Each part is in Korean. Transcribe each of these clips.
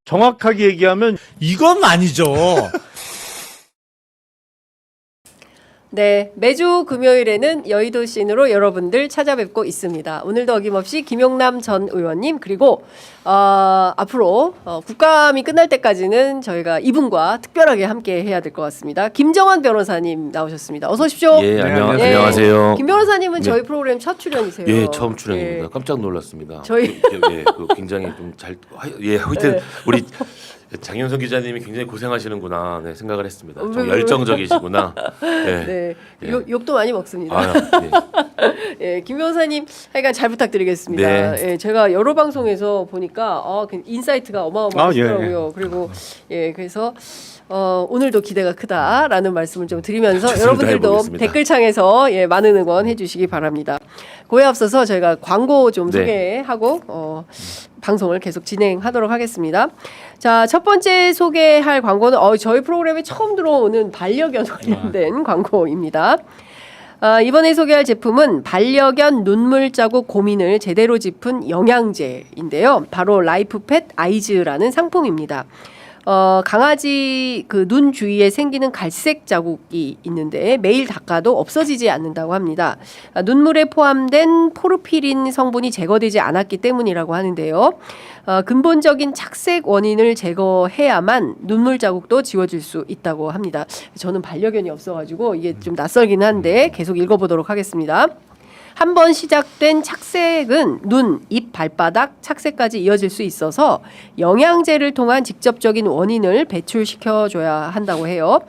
정확하게 얘기하면 이건 아니죠. 네, 매주 금요일에는 여의도 씬으로 여러분들 찾아뵙고 있습니다. 오늘도 어김없이 김용남 전 의원님 그리고 앞으로 국감이 끝날 때까지는 저희가 이분과 특별하게 함께 해야 될 것 같습니다. 김정환 변호사님 나오셨습니다. 어서 오십시오. 예, 예, 안녕하세요. 김 변호사님은 네. 저희 프로그램 첫 출연이세요. 예, 처음 출연입니다. 예. 깜짝 놀랐습니다. 저희- 굉장히 좀 하여튼 우리 장윤선 기자님이 굉장히 고생하시는구나 생각을 했습니다. 좀 열정적이시구나. 네, 예. 욕도 많이 먹습니다. 예, 김 변호사님 하여간 잘 부탁드리겠습니다. 네. 예, 제가 여러 방송에서 보니까 인사이트가 어마어마하시더라고요. 그리고 그래서 오늘도 기대가 크다라는 말씀을 좀 드리면서 최선을 여러분들도 다해보겠습니다. 댓글창에서 많은 응원 해주시기 바랍니다. 그에 앞서서 저희가 광고 좀 네. 소개하고 방송을 계속 진행하도록 하겠습니다. 자, 첫 번째 소개할 광고는 저희 프로그램에 처음 들어오는 반려견 관련된 광고입니다. 이번에 소개할 제품은 반려견 눈물 자국 고민을 제대로 짚은 영양제인데요. 바로 라이프팻 아이즈라는 상품입니다. 강아지 그 눈 주위에 생기는 갈색 자국이 있는데 매일 닦아도 없어지지 않는다고 합니다. 눈물에 포함된 포르피린 성분이 제거되지 않았기 때문이라고 하는데요. 근본적인 착색 원인을 제거해야만 눈물 자국도 지워질 수 있다고 합니다. 저는 반려견이 없어가지고 이게 좀 낯설긴 한데 계속 읽어보도록 하겠습니다. 한 번 시작된 착색은 눈, 입, 발바닥 착색까지 이어질 수 있어서 영양제를 통한 직접적인 원인을 배출시켜줘야 한다고 해요.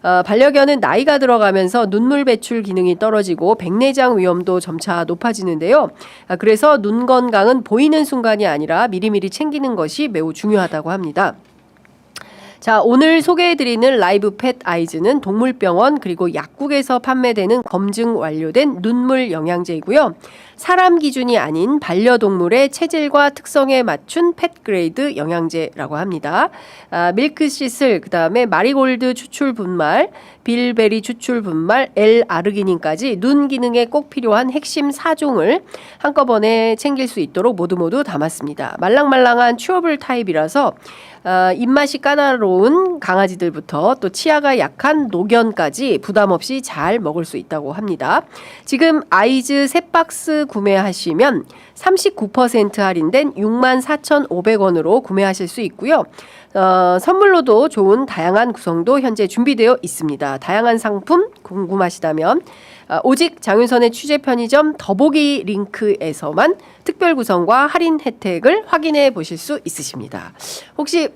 반려견은 나이가 들어가면서 눈물 배출 기능이 떨어지고 백내장 위험도 점차 높아지는데요. 그래서 눈 건강은 보이는 순간이 아니라 미리미리 챙기는 것이 매우 중요하다고 합니다. 자, 오늘 소개해드리는 라이프팻 아이즈는 동물병원 그리고 약국에서 판매되는 검증 완료된 눈물 영양제이고요. 사람 기준이 아닌 반려동물의 체질과 특성에 맞춘 펫 그레이드 영양제라고 합니다. 밀크시슬, 그다음에 마리골드 추출 분말, 빌베리 추출 분말, L-아르기닌까지 눈 기능에 꼭 필요한 핵심 4종을 한꺼번에 챙길 수 있도록 모두 담았습니다. 말랑말랑한 튜어블 타입이라서 입맛이 까다로운 강아지들부터 또 치아가 약한 노견까지 부담 없이 잘 먹을 수 있다고 합니다. 지금 아이즈 3박스 구매하시면 39% 할인된 64,500원으로 구매하실 수 있고요. 선물로도 좋은 다양한 구성도 현재 준비되어 있습니다. 다양한 상품 궁금하시다면 오직 장윤선의 취재 편의점 더보기 링크에서만 특별 구성과 할인 혜택을 확인해 보실 수 있으십니다. 혹시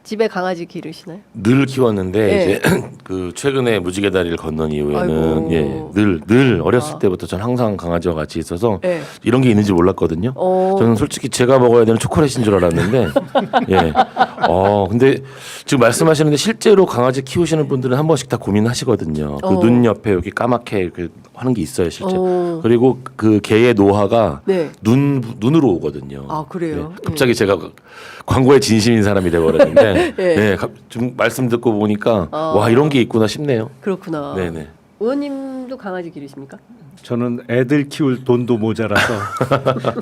집에 강아지 기르시나요? 늘 키웠는데 예. 이제 그 최근에 무지개 다리를 건넌 이후에는 아이고. 늘 어렸을 때부터 전 항상 강아지와 같이 있어서 예. 이런 게 있는지 몰랐거든요. 저는 솔직히 제가 먹어야 되는 초콜릿인 줄 알았는데 근데 지금 말씀하시는데 실제로 강아지 키우시는 분들은 한 번씩 다 고민하시거든요. 그 눈 옆에 여기 까맣게 이렇게 하는 게 있어요, 실제. 그리고 그 개의 노화가 네. 눈으로 오거든요. 아, 그래요? 갑자기 제가 광고에 진심인 사람이 돼버렸는데 예. 좀 말씀 듣고 보니까 와 이런 게 있구나 싶네요. 그렇구나. 네네. 의원님도 강아지 기르십니까? 저는 애들 키울 돈도 모자라서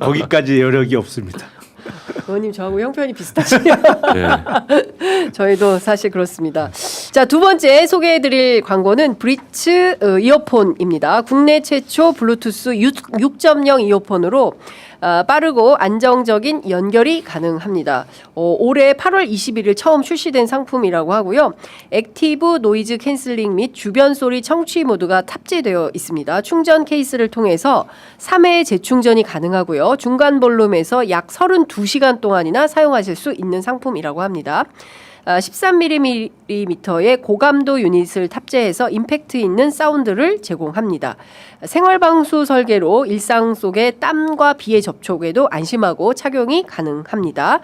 거기까지 여력이 없습니다. 의원님 저하고 형편이 비슷하시네요. 네. 저희도 사실 그렇습니다. 자, 두 번째 소개해드릴 광고는 브리츠 이어폰입니다. 국내 최초 블루투스 6.0 이어폰으로 빠르고 안정적인 연결이 가능합니다. 올해 8월 21일 처음 출시된 상품이라고 하고요. 액티브 노이즈 캔슬링 및 주변 소리 청취 모드가 탑재되어 있습니다. 충전 케이스를 통해서 3회 재충전이 가능하고요. 중간 볼륨에서 약 32시간 동안이나 사용하실 수 있는 상품이라고 합니다. 13mm의 고감도 유닛을 탑재해서 임팩트 있는 사운드를 제공합니다. 생활방수 설계로 일상 속의 땀과 비의 접촉에도 안심하고 착용이 가능합니다.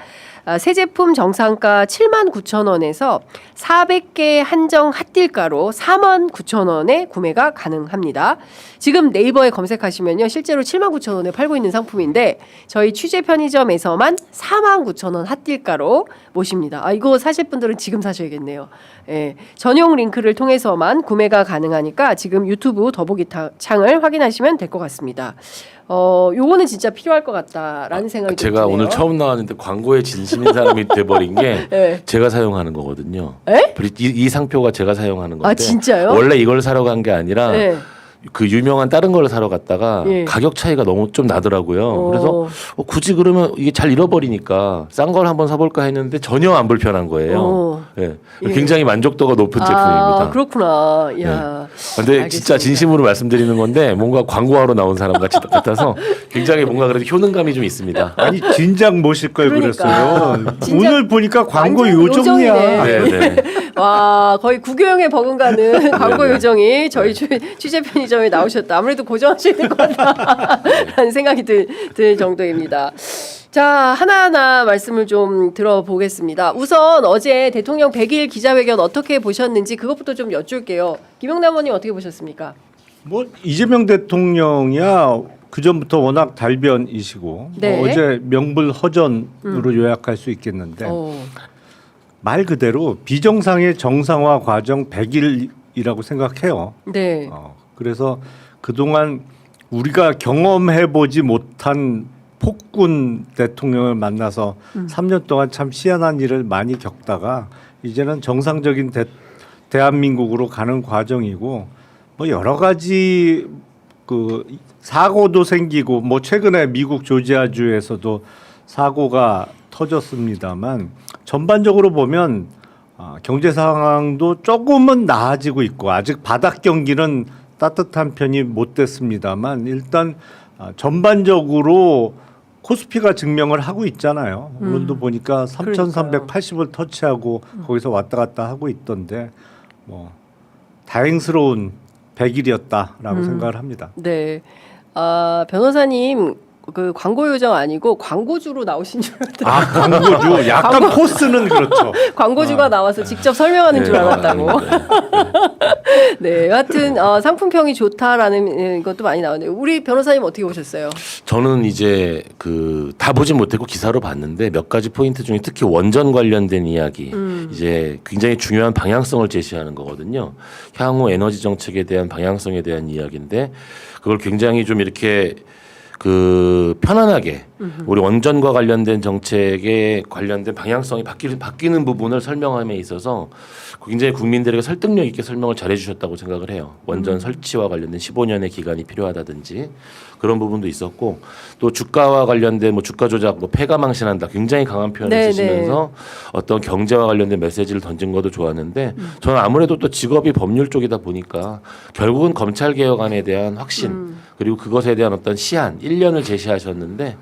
새 제품 정상가 79,000원에서 400개 한정 핫딜가로 49,000원에 구매가 가능합니다. 지금 네이버에 검색하시면요. 실제로 79,000원에 팔고 있는 상품인데 저희 취재 편의점에서만 49,000원 핫딜가로 모십니다. 이거 사실 분들은 지금 사셔야겠네요. 예, 전용 링크를 통해서만 구매가 가능하니까 지금 유튜브 더보기 창을 내용을 확인하시면 될 것 같습니다. 요거는 진짜 필요할 것 같다라는 생각이 제가 드네요. 오늘 처음 나왔는데 광고에 진심인 사람이 돼버린 게 네. 제가 사용하는 거거든요. 에? 이 상표가 제가 사용하는 건데 아, 진짜요? 원래 이걸 사러 간 게 아니라 네. 그 유명한 다른 걸 사러 갔다가 예. 가격 차이가 너무 좀 나더라고요. 그래서 굳이 그러면 이게 잘 잃어버리니까 싼 걸 한번 사볼까 했는데 전혀 안 불편한 거예요. 예. 예. 굉장히 만족도가 높은 제품입니다. 그렇구나. 야. 근데 진짜 진심으로 말씀드리는 건데 뭔가 광고하러 나온 사람 같아서 굉장히 뭔가 그래도 효능감이 좀 있습니다. 아니 진작 모실 걸 그러니까. 그랬어요. 진작 오늘 보니까 광고 완전 요정이야. 요정이네. 네, 네. 와, 거의 구교형에 버금가는 광고 네. 요정이 저희 취재 편의점에 나오셨다. 아무래도 고정하셔야 될 것 같다라는 생각이 들 정도입니다. 자, 하나하나 말씀을 좀 들어보겠습니다. 우선 어제 대통령 100일 기자회견 어떻게 보셨는지 그것부터 좀 여쭐게요. 김영남 의원님 어떻게 보셨습니까? 뭐 이재명 대통령이야 그 전부터 워낙 달변이시고 네. 어제 명불허전으로 요약할 수 있겠는데 말 그대로 비정상의 정상화 과정 100일이라고 생각해요. 네. 그래서 그동안 우리가 경험해보지 못한 폭군 대통령을 만나서 3년 동안 참 희한한 일을 많이 겪다가 이제는 정상적인 대한민국으로 가는 과정이고 뭐 여러 가지 그 사고도 생기고 뭐 최근에 미국 조지아주에서도 사고가 터졌습니다만 전반적으로 보면 경제 상황도 조금은 나아지고 있고 아직 바닥 경기는 따뜻한 편이 못 됐습니다만 일단 전반적으로 코스피가 증명을 하고 있잖아요. 오늘도 보니까 3,380을 터치하고 거기서 왔다 갔다 하고 있던데 뭐 다행스러운 100일이었다라고 생각을 합니다. 네. 변호사님 그 광고 요정 아니고 광고주로 나오신 줄 알았더라고요. 광고주 약간 포스는 그렇죠. 광고주가 나와서 직접 설명하는 줄 알았다고. 네, 여하튼 상품평이 좋다라는 것도 많이 나오네요. 우리 변호사님 어떻게 보셨어요? 저는 이제 다 보진 못했고 기사로 봤는데 몇 가지 포인트 중에 특히 원전 관련된 이야기 이제 굉장히 중요한 방향성을 제시하는 거거든요. 향후 에너지 정책에 대한 방향성에 대한 이야기인데 그걸 굉장히 좀 이렇게 편안하게 우리 원전과 관련된 정책에 관련된 방향성이 바뀌는 부분을 설명함에 있어서 굉장히 국민들에게 설득력 있게 설명을 잘해 주셨다고 생각을 해요. 원전 설치와 관련된 15년의 기간이 필요하다든지 그런 부분도 있었고 또 주가와 관련된 뭐 주가 조작 뭐 패가 망신한다 굉장히 강한 표현을 네, 쓰시면서 어떤 경제와 관련된 메시지를 던진 것도 좋았는데 저는 아무래도 또 직업이 법률 쪽이다 보니까 결국은 검찰 개혁안에 대한 확신 그리고 그것에 대한 어떤 시한 1년을 제시하셨는데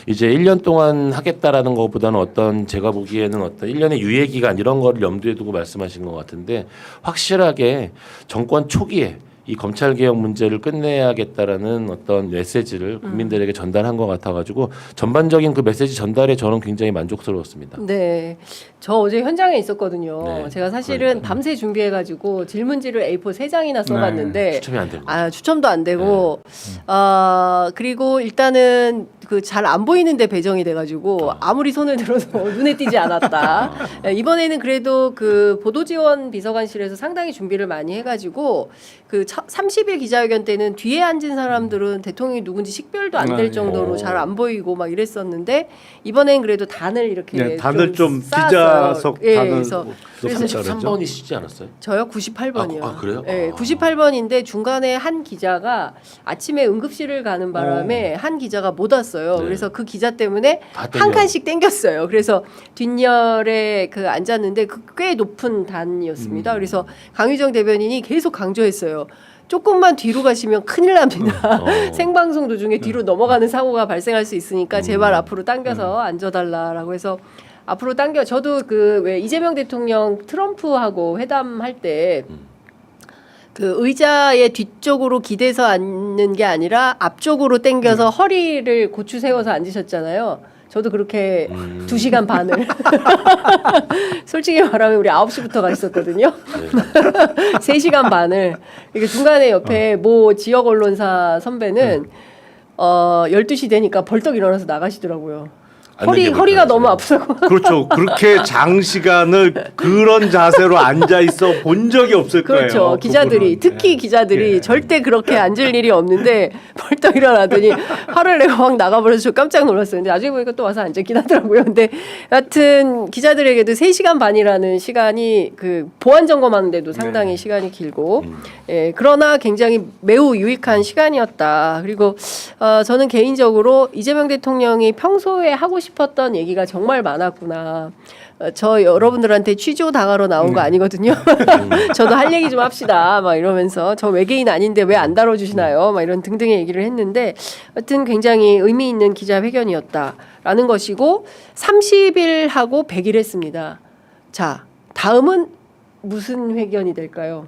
이제 1년 동안 하겠다라는 것보다는 어떤 제가 보기에는 어떤 1년의 유예 기간 이런 거를 염두에 두고 말씀하신 것 같은데 확실하게 정권 초기에 이 검찰 개혁 문제를 끝내야겠다라는 어떤 메시지를 국민들에게 전달한 것 같아가지고 전반적인 그 메시지 전달에 저는 굉장히 만족스러웠습니다. 네, 저 어제 현장에 있었거든요. 네, 제가 사실은 그러니까요. 밤새 준비해가지고 질문지를 A4 3장이나 써봤는데 추첨이 안 되고. 추첨도 안 되고 그리고 일단은 그 잘 안 보이는데 배정이 돼가지고 아무리 손을 들어도 눈에 띄지 않았다. 이번에는 그래도 그 보도지원 비서관실에서 상당히 준비를 많이 해가지고 그 30일 기자회견 때는 뒤에 앉은 사람들은 대통령이 누군지 식별도 안 될 정도로 잘 안 보이고 막 이랬었는데 이번엔 그래도 단을 이렇게 네, 단을 좀 쌓았어요. 기자석 예, 단을 그래서 33번이시지 않았어요? 저요 98번이요. 아, 그래요? 네, 아. 98번인데 중간에 한 기자가 아침에 응급실을 가는 바람에 한 기자가 못 왔어요. 네. 그래서 그 기자 때문에 다 땡겨. 한 칸씩 땡겼어요. 그래서 뒷열에 앉았는데 꽤 높은 단이었습니다. 그래서 강유정 대변인이 계속 강조했어요. 조금만 뒤로 가시면 큰일 납니다. 생방송 도중에 뒤로 넘어가는 사고가 발생할 수 있으니까 제발 앞으로 당겨서 앉아달라라고 해서 앞으로 당겨. 저도 그 왜 이재명 대통령 트럼프하고 회담할 때 그 의자의 뒤쪽으로 기대서 앉는 게 아니라 앞쪽으로 당겨서 허리를 고추 세워서 앉으셨잖아요. 저도 그렇게 2시간 반을 솔직히 말하면 우리 9시부터 가 있었거든요. 3시간 반을 이게 중간에 옆에 모 지역 언론사 선배는 12시 되니까 벌떡 일어나서 나가시더라고요. 허리가 너무 아프고. 그렇죠. 그렇게 장시간을 그런 자세로 앉아 있어 본 적이 없을 그렇죠. 거예요. 기자들이 그분은. 특히 예. 기자들이 예. 절대 그렇게 앉을 일이 없는데 벌떡 일어나더니 화를 내고 확 나가버려서 저 깜짝 놀랐어요. 근데 나중에 보니까 또 와서 앉았긴 하더라고요. 근데 여하튼 기자들에게도 3시간 반이라는 시간이 그 보안 점검하는데도 상당히 네. 시간이 길고 예, 그러나 굉장히 매우 유익한 시간이었다. 그리고 저는 개인적으로 이재명 대통령이 평소에 하고 싶었던 얘기가 정말 많았구나. 저 여러분들한테 취조 당하러 나온 거 아니거든요. 저도 할 얘기 좀 합시다. 막 이러면서 저 외계인 아닌데 왜 안 다뤄주시나요? 막 이런 등등의 얘기를 했는데 하여튼 굉장히 의미 있는 기자회견이었다라는 것이고 30일 하고 100일 했습니다. 자, 다음은 무슨 회견이 될까요?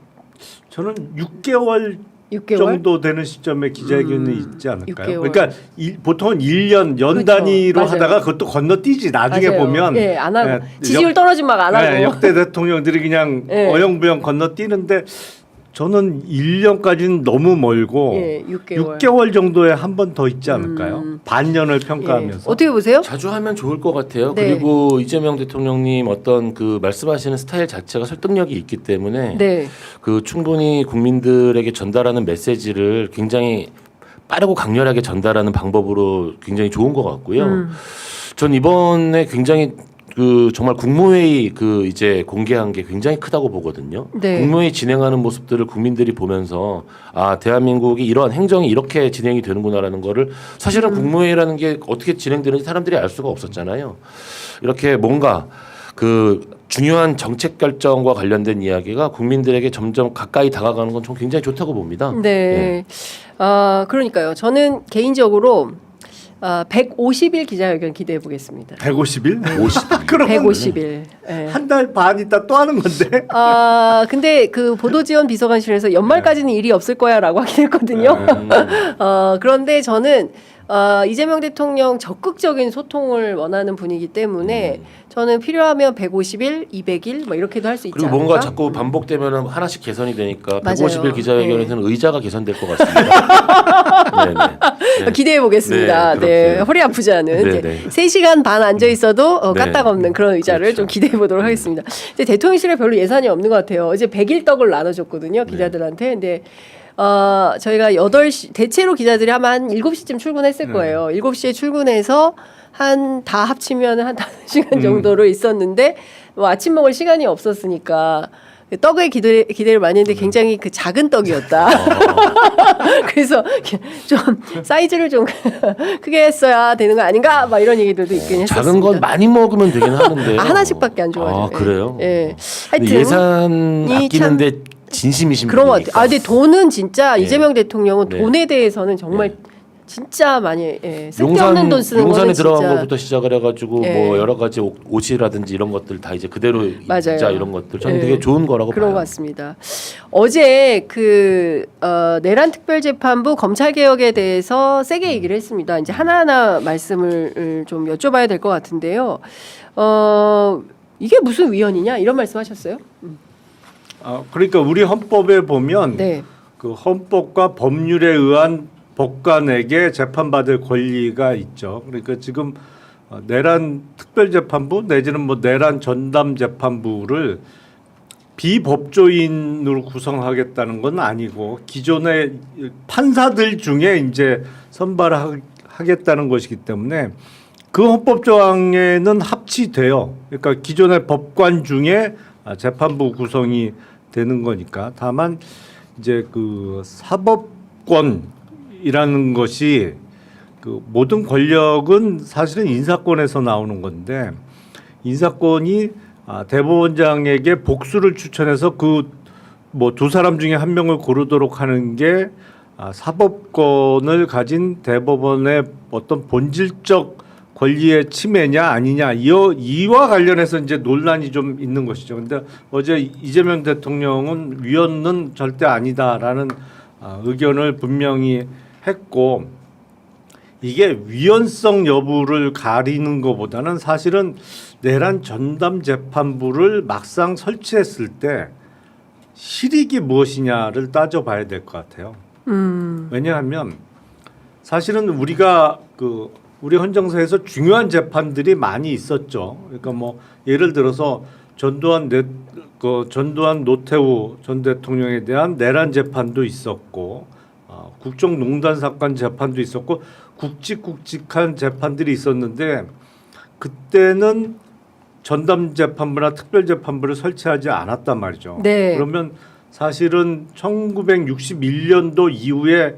저는 6개월 6개월? 정도 되는 시점에 기자회견이 있지 않을까요? 6개월. 그러니까 보통은 1년 연 그렇죠. 단위로 맞아요. 하다가 그것도 건너뛰지. 나중에 맞아요. 보면 예, 안 하고 예, 지지율 떨어지면 막 안 하고. 역대 대통령들이 그냥 예. 어영부영 건너뛰는데 저는 1년까지는 너무 멀고 예, 6개월. 6개월 정도에 한 번 더 있지 않을까요? 반년을 평가하면서. 예. 어떻게 보세요? 자주 하면 좋을 것 같아요. 네. 그리고 이재명 대통령님 어떤 그 말씀하시는 스타일 자체가 설득력이 있기 때문에 네. 그 충분히 국민들에게 전달하는 메시지를 굉장히 빠르고 강렬하게 전달하는 방법으로 굉장히 좋은 것 같고요. 전 이번에 굉장히 그 정말 국무회의 그 이제 공개한 게 굉장히 크다고 보거든요. 네. 국무회의 진행하는 모습들을 국민들이 보면서 아 대한민국이 이러한 행정이 이렇게 진행이 되는구나라는 거를 사실은 국무회의라는 게 어떻게 진행되는지 사람들이 알 수가 없었잖아요. 이렇게 뭔가 그 중요한 정책 결정과 관련된 이야기가 국민들에게 점점 가까이 다가가는 건 전 굉장히 좋다고 봅니다. 네. 그러니까요. 저는 개인적으로 150일 기자회견 기대해 보겠습니다. 150일? 50. 그러면 150일. 예. 한 달 반 있다 또 하는 건데. 근데 그 보도지원 비서관실에서 연말까지는 일이 없을 거야라고 하긴 했거든요. 그런데 저는 이재명 대통령 적극적인 소통을 원하는 분이기 때문에 저는 필요하면 150일, 200일 뭐 이렇게도 할 수 있지 그리고 않을까? 뭔가 자꾸 반복되면 하나씩 개선이 되니까 맞아요. 150일 기자회견에서는 의자가 개선될 것 같습니다. 네네. 기대해 보겠습니다. 네, 네, 그렇게. 허리 아프지 않은 네, 이제 네. 3시간 반 앉아 있어도 네. 까딱없는 그런 의자를 그렇죠. 좀 기대해 보도록 하겠습니다. 근데 대통령실에 별로 예산이 없는 것 같아요. 어제 100일 떡을 나눠줬거든요, 기자들한테. 근데 저희가 8시 대체로 기자들이 아마 한 7시쯤 출근했을 거예요. 7시에 출근해서 다 합치면 한 5시간 정도로 있었는데 뭐 아침 먹을 시간이 없었으니까 떡에 기대를 많이 했는데 굉장히 그 작은 떡이었다. 그래서 좀 사이즈를 좀 크게 했어야 되는 거 아닌가? 막 이런 얘기들도 있긴 했었습니다. 작은 건 많이 먹으면 되긴 하는데. 하나씩밖에 안 좋아해요. 아 그래요? 예. 근데 하여튼 예산 아끼는데 진심이신 그런 것 분이니까. 같아요. 근데 돈은 진짜 예. 이재명 대통령은 네. 돈에 대해서는 정말 진짜 많이 쓸데없는 돈 쓰는 용산에 거는 들어간 진짜 것부터 시작을 해가지고 예. 뭐 여러 가지 옷이라든지 이런 것들 다 이제 그대로 맞아요. 입자 이런 것들 저는 예. 되게 좋은 거라고 그런 봐요. 것 같습니다. 어제 그 내란 특별재판부 검찰 개혁에 대해서 세게 얘기를 했습니다. 이제 하나하나 말씀을 좀 여쭤봐야 될 것 같은데요. 이게 무슨 위헌이냐 이런 말씀하셨어요? 그러니까 우리 헌법에 보면 네. 그 헌법과 법률에 의한 법관에게 재판받을 권리가 있죠. 그러니까 지금 내란 특별재판부 내지는 뭐 내란 전담재판부를 비법조인으로 구성하겠다는 건 아니고 기존의 판사들 중에 이제 선발하겠다는 것이기 때문에 그 헌법 조항에는 합치돼요. 그러니까 기존의 법관 중에 재판부 구성이 되는 거니까. 다만 이제 그 사법권이라는 것이 그 모든 권력은 사실은 인사권에서 나오는 건데 인사권이 대법원장에게 복수를 추천해서 그 뭐 두 사람 중에 한 명을 고르도록 하는 게 사법권을 가진 대법원의 어떤 본질적 권리의 침해냐 아니냐 이와 관련해서 이제 논란이 좀 있는 것이죠. 근데 어제 이재명 대통령은 위헌은 절대 아니다라는 의견을 분명히 했고 이게 위헌성 여부를 가리는 것보다는 사실은 내란 전담 재판부를 막상 설치했을 때 실익이 무엇이냐를 따져봐야 될 것 같아요. 왜냐하면 사실은 우리가 그 우리 헌정사에서 중요한 재판들이 많이 있었죠. 그러니까 뭐 예를 들어서 전두환 노태우 전 대통령에 대한 내란 재판도 있었고, 국정농단 사건 재판도 있었고, 굵직굵직한 재판들이 있었는데 그때는 전담 재판부나 특별 재판부를 설치하지 않았단 말이죠. 네. 그러면 사실은 1961년도 이후에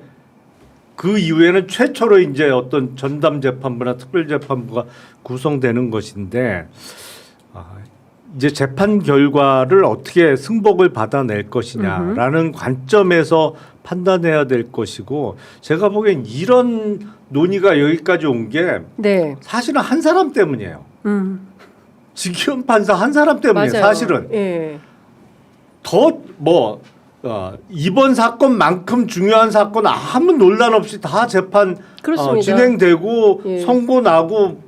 그 이후에는 최초로 이제 어떤 전담 재판부나 특별 재판부가 구성되는 것인데, 이제 재판 결과를 어떻게 승복을 받아낼 것이냐라는 관점에서 판단해야 될 것이고, 제가 보기엔 이런 논의가 여기까지 온 게 네. 사실은 한 사람 때문이에요. 지기현 판사 한 사람 때문이에요. 맞아요. 사실은 예. 이번 사건만큼 중요한 사건 아무 논란 없이 다 재판 그렇습니다. 진행되고 예. 선고 나고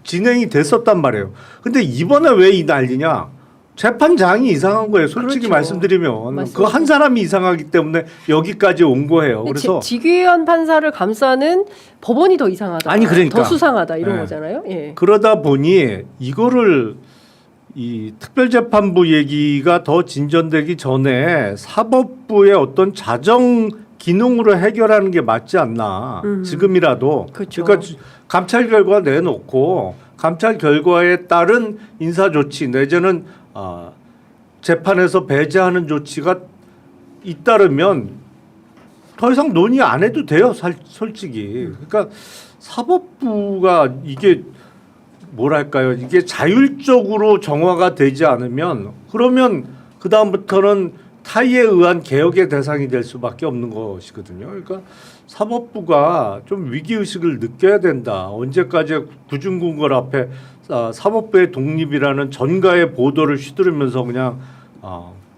진행이 됐었단 말이에요. 근데 이번에 왜 이 난리냐? 재판장이 이상한 거예요. 솔직히 그렇죠. 말씀드리면 맞습니다. 그 한 사람이 이상하기 때문에 여기까지 온 거예요. 그래서 지귀현 판사를 감싸는 법원이 더 이상하다. 아니, 그러니까. 더 수상하다 이런 네. 거잖아요. 예. 그러다 보니 이거를 이 특별재판부 얘기가 더 진전되기 전에 사법부의 어떤 자정 기능으로 해결하는 게 맞지 않나. 지금이라도. 그렇죠. 그러니까 감찰 결과 내놓고 감찰 결과에 따른 인사 조치 내지는 재판에서 배제하는 조치가 잇따르면 더 이상 논의 안 해도 돼요. 솔직히. 그러니까 사법부가 이게 뭐랄까요? 이게 자율적으로 정화가 되지 않으면 그러면 그 다음부터는 타의에 의한 개혁의 대상이 될 수밖에 없는 것이거든요. 그러니까 사법부가 좀 위기의식을 느껴야 된다. 언제까지 구중궁궐 앞에 사법부의 독립이라는 전가의 보도를 휘두르면서 그냥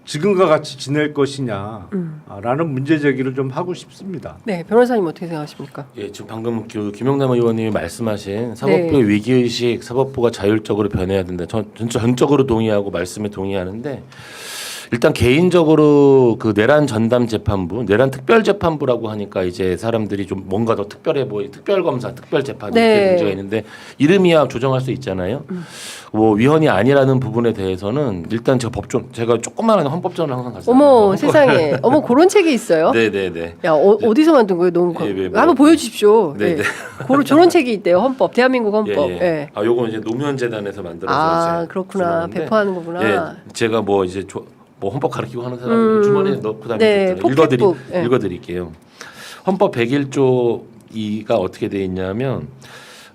지금과 같이 지낼 것이냐라는 문제 제기를 좀 하고 싶습니다. 네, 변호사님 어떻게 생각하십니까? 예, 지금 방금 김영남 의원님이 말씀하신 사법부의 위기의식, 사법부가 자율적으로 변해야 된다. 전 전적으로 동의하고 말씀에 동의하는데, 일단 개인적으로 그 내란 전담 재판부, 내란 특별 재판부라고 하니까 이제 사람들이 좀 뭔가 더 특별해 보이, 특별 검사, 특별 재판 이렇게 문제가 있는데, 이름이야 조정할 수 있잖아요. 뭐 위헌이 아니라는 부분에 대해서는 일단 제가 조그마한 헌법전을 항상 갔어요. 어머 세상에, 어머 그런 책이 있어요? 네네네. 야 어디서 만든 거예요? 너무 한번 보여주십시오. 네네. 저런 책이 있대요. 헌법, 대한민국 헌법. 예. 아, 요건 이제 노무현재단에서 만들어서 이제 그렇구나. 주문하는데, 배포하는 거구나. 예, 제가 뭐 이제 뭐 헌법 가르치고 하는 사람 주머니에 넣고 네, 다니잖아요. 예. 읽어드릴게요. 헌법 101조 2가 어떻게 돼 있냐면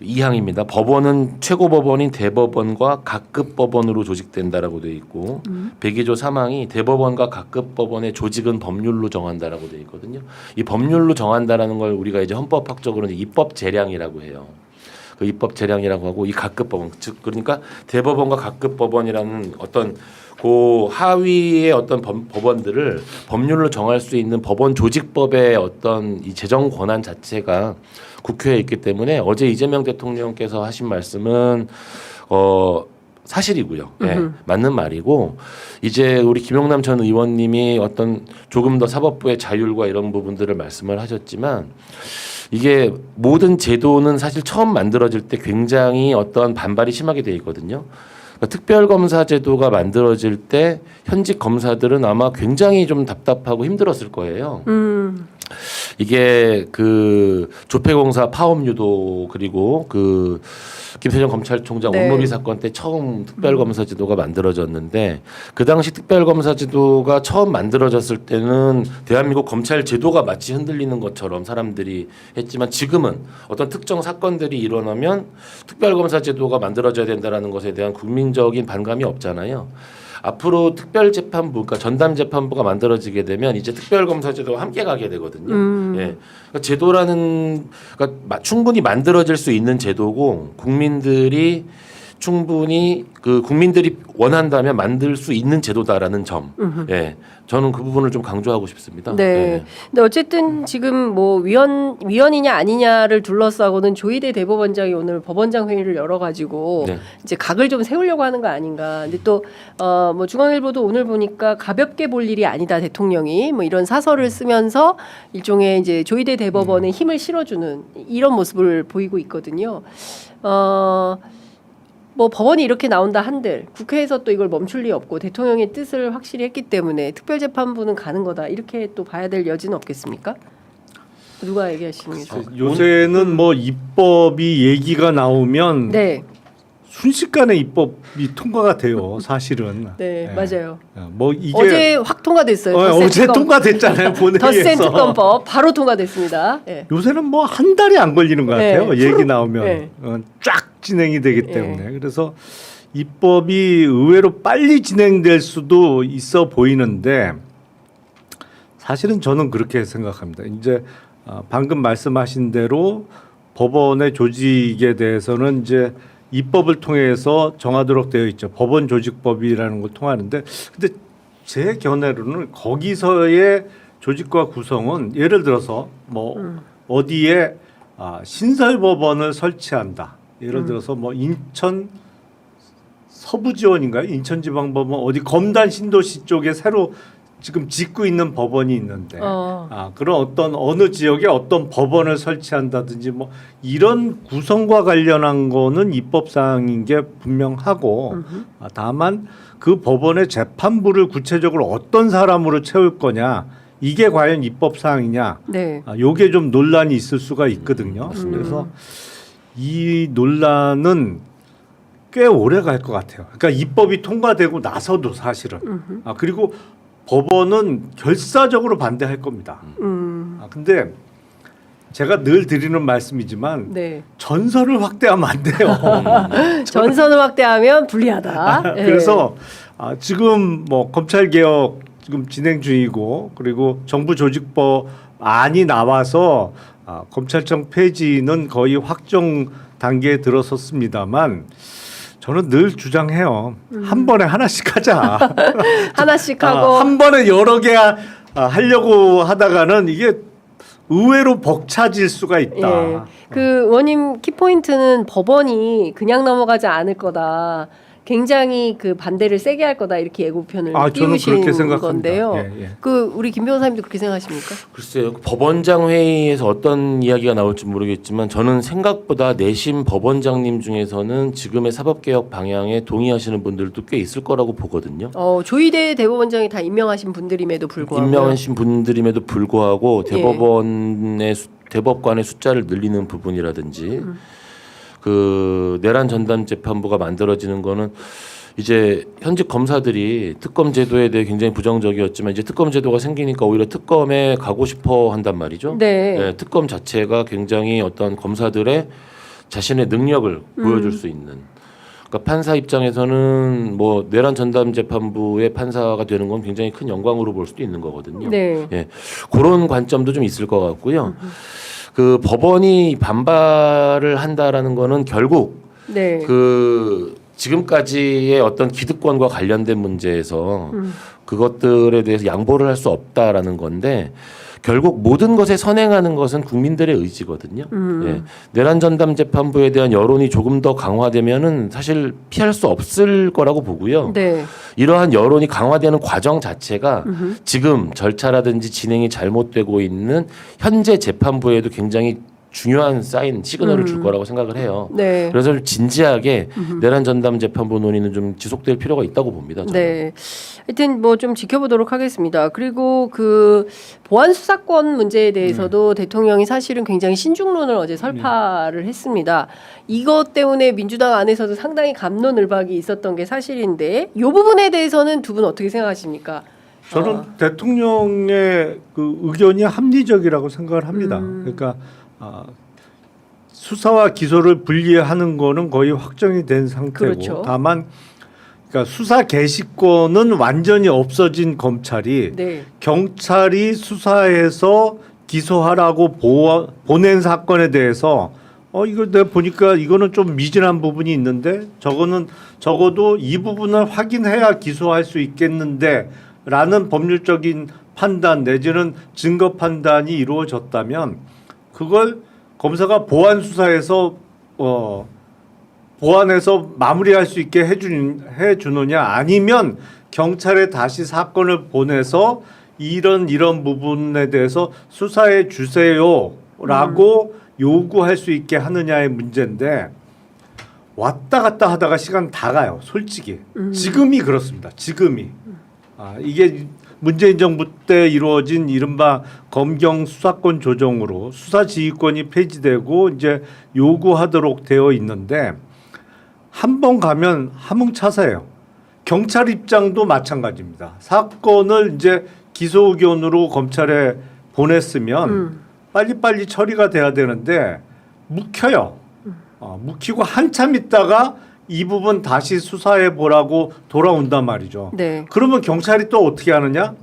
2항입니다. 법원은 최고법원인 대법원과 각급 법원으로 조직된다라고 돼 있고 102조 3항이 대법원과 각급 법원의 조직은 법률로 정한다라고 돼 있거든요. 이 법률로 정한다라는 걸 우리가 이제 헌법학적으로는 입법 재량이라고 해요. 그 입법 재량이라고 하고, 이 각급 법원, 즉 그러니까 대법원과 각급 법원이라는 어떤 그 하위의 어떤 법원들을 법률로 정할 수 있는 법원 조직법의 어떤 이 재정 권한 자체가 국회에 있기 때문에 어제 이재명 대통령께서 하신 말씀은 사실이고요. 네, 맞는 말이고, 이제 우리 김영남 전 의원님이 어떤 조금 더 사법부의 자율과 이런 부분들을 말씀을 하셨지만, 이게 모든 제도는 사실 처음 만들어질 때 굉장히 어떤 반발이 심하게 돼 있거든요. 그러니까 특별검사 제도가 만들어질 때 현직 검사들은 아마 굉장히 좀 답답하고 힘들었을 거예요. 이게 그 조폐공사 파업 유도, 그리고 그 김태정 검찰총장 온로비 사건 때 처음 특별검사 제도가 만들어졌는데, 그 당시 특별검사 제도가 처음 만들어졌을 때는 대한민국 검찰 제도가 마치 흔들리는 것처럼 사람들이 했지만, 지금은 어떤 특정 사건들이 일어나면 특별검사 제도가 만들어져야 된다는 것에 대한 국민적인 반감이 없잖아요. 앞으로 특별재판부, 그러니까 전담재판부가 만들어지게 되면 이제 특별검사제도와 함께 가게 되거든요. 예. 그러니까 제도라는, 그러니까 충분히 만들어질 수 있는 제도고, 국민들이 충분히 그 국민들이 원한다면 만들 수 있는 제도다라는 점. 예. 저는 그 부분을 좀 강조하고 싶습니다. 네. 예. 근데 어쨌든 지금 뭐 위헌이냐 아니냐를 둘러싸고는 조희대 대법원장이 오늘 법원장 회의를 열어가지고 네. 이제 각을 좀 세우려고 하는 거 아닌가. 근데 또 뭐 중앙일보도 오늘 보니까 가볍게 볼 일이 아니다 대통령이 뭐 이런 사설을 쓰면서 일종의 이제 조희대 대법원에 힘을 실어주는 이런 모습을 보이고 있거든요. 뭐 법원이 이렇게 나온다 한들 국회에서 또 이걸 멈출 리 없고 대통령의 뜻을 확실히 했기 때문에 특별재판부는 가는 거다 이렇게 또 봐야 될 여지는 없겠습니까? 누가 얘기하시는 게 좋을까요? 요새는 뭐 입법이 얘기가 나오면 네, 순식간에 입법이 통과가 돼요. 사실은. 네, 예. 맞아요. 뭐 이게 어제 확 통과됐어요. 어제 통과됐잖아요. 덧셈 본회의에서. 특검법 바로 통과됐습니다. 네. 요새는 뭐 한 달이 안 걸리는 것 같아요. 네. 얘기 나오면 네. 쫙 진행이 되기 때문에 그래서 입법이 의외로 빨리 진행될 수도 있어 보이는데 사실은 저는 그렇게 생각합니다. 이제 방금 말씀하신 대로 법원의 조직에 대해서는 이제 입법을 통해서 정하도록 되어 있죠. 법원 조직법이라는 걸 통하는데 근데 제 견해로는 거기서의 조직과 구성은 예를 들어서 뭐 어디에 신설법원을 설치한다. 예를 들어서 뭐 인천 서부지원인가요? 인천지방법원 어디 검단 신도시 쪽에 새로 지금 짓고 있는 법원이 있는데 그런 어떤 어느 지역에 어떤 법원을 설치한다든지 뭐 이런 구성과 관련한 거는 입법 사항인 게 분명하고 다만 그 법원의 재판부를 구체적으로 어떤 사람으로 채울 거냐 이게 과연 입법 사항이냐 네. 요게 좀 논란이 있을 수가 있거든요. 그래서 이 논란은 꽤 오래 갈 것 같아요. 그러니까 입법이 통과되고 나서도 사실은 그리고 법원은 결사적으로 반대할 겁니다. 근데 제가 늘 드리는 말씀이지만 네. 전선을 확대하면 안 돼요. 전선을 확대하면 불리하다. 네. 그래서 지금 뭐 검찰 개혁 지금 진행 중이고 그리고 정부 조직법 안이 나와서 검찰청 폐지는 거의 확정 단계에 들어섰습니다만 저는 늘 주장해요. 한 번에 하나씩 하자. 하나씩 하고 한 번에 여러 개 하려고 하다가는 이게 의외로 벅차질 수가 있다. 예. 그 원님 키포인트는 법원이 그냥 넘어가지 않을 거다. 굉장히 그 반대를 세게 할 거다 이렇게 예고편을 저는 띄우신 그렇게 생각합니다. 건데요. 예. 그 우리 김 변호사님도 그렇게 생각하십니까? 글쎄요. 법원장 회의에서 어떤 이야기가 나올지 모르겠지만 저는 생각보다 내심 법원장님 중에서는 지금의 사법개혁 방향에 동의하시는 분들도 꽤 있을 거라고 보거든요. 조희대 대법원장이 다 임명하신 분들임에도 불구하고 임명하신 분들임에도 불구하고 대법관의 숫자를 늘리는 부분이라든지 그 내란 전담 재판부가 만들어지는 거는 이제 현직 검사들이 특검 제도에 대해 굉장히 부정적이었지만 이제 특검 제도가 생기니까 오히려 특검에 가고 싶어 한단 말이죠. 네. 네, 특검 자체가 굉장히 어떤 검사들의 자신의 능력을 보여줄 수 있는. 그러니까 판사 입장에서는 뭐 내란 전담 재판부의 판사가 되는 건 굉장히 큰 영광으로 볼 수도 있는 거거든요. 네. 예, 그런 관점도 좀 있을 것 같고요. 그 법원이 반발을 한다라는 거는 결국 네. 그 지금까지의 어떤 기득권과 관련된 문제에서 그것들에 대해서 양보를 할 수 없다라는 건데 결국 모든 것에 선행하는 것은 국민들의 의지거든요. 예. 내란 전담 재판부에 대한 여론이 조금 더 강화되면은 사실 피할 수 없을 거라고 보고요. 네. 이러한 여론이 강화되는 과정 자체가 지금 절차라든지 진행이 잘못되고 있는 현재 재판부에도 굉장히 중요한 사인 시그널을 줄 거라고 생각을 해요. 네. 그래서 진지하게 내란 전담 재판부 논의는 좀 지속될 필요가 있다고 봅니다. 저는. 네. 하여튼 뭐 좀 지켜보도록 하겠습니다. 그리고 그 보안 수사권 문제에 대해서도 대통령이 사실은 굉장히 신중론을 어제 설파를 했습니다. 이것 때문에 민주당 안에서도 상당히 갑론을박이 있었던 게 사실인데 이 부분에 대해서는 두 분 어떻게 생각하십니까? 저는 대통령의 그 의견이 합리적이라고 생각을 합니다. 그러니까 수사와 기소를 분리하는 거는 거의 확정이 된 상태고 그렇죠. 다만 그러니까 수사 개시권은 완전히 없어진 검찰이 네. 경찰이 수사해서 기소하라고 보낸 사건에 대해서 이거 내가 보니까 이거는 좀 미진한 부분이 있는데 저거는 적어도 이 부분을 확인해야 기소할 수 있겠는데라는 법률적인 판단 내지는 증거 판단이 이루어졌다면 그걸 검사가 보완 수사에서 보완해서 마무리할 수 있게 해주느냐 아니면 경찰에 다시 사건을 보내서 이런 부분에 대해서 수사해 주세요라고 요구할 수 있게 하느냐의 문제인데 왔다 갔다 하다가 시간 다 가요. 솔직히 지금이 그렇습니다. 지금이 이게 문재인 정부 때 이루어진 이른바 검경 수사권 조정으로 수사지휘권이 폐지되고 이제 요구하도록 되어 있는데 한 번 가면 함흥차사예요. 경찰 입장도 마찬가지입니다. 사건을 이제 기소 의견으로 검찰에 보냈으면 빨리빨리 처리가 돼야 되는데 묵혀요. 묵히고 한참 있다가 이 부분 다시 수사해 보라고 돌아온단 말이죠. 네. 그러면 경찰이 또 어떻게 하느냐?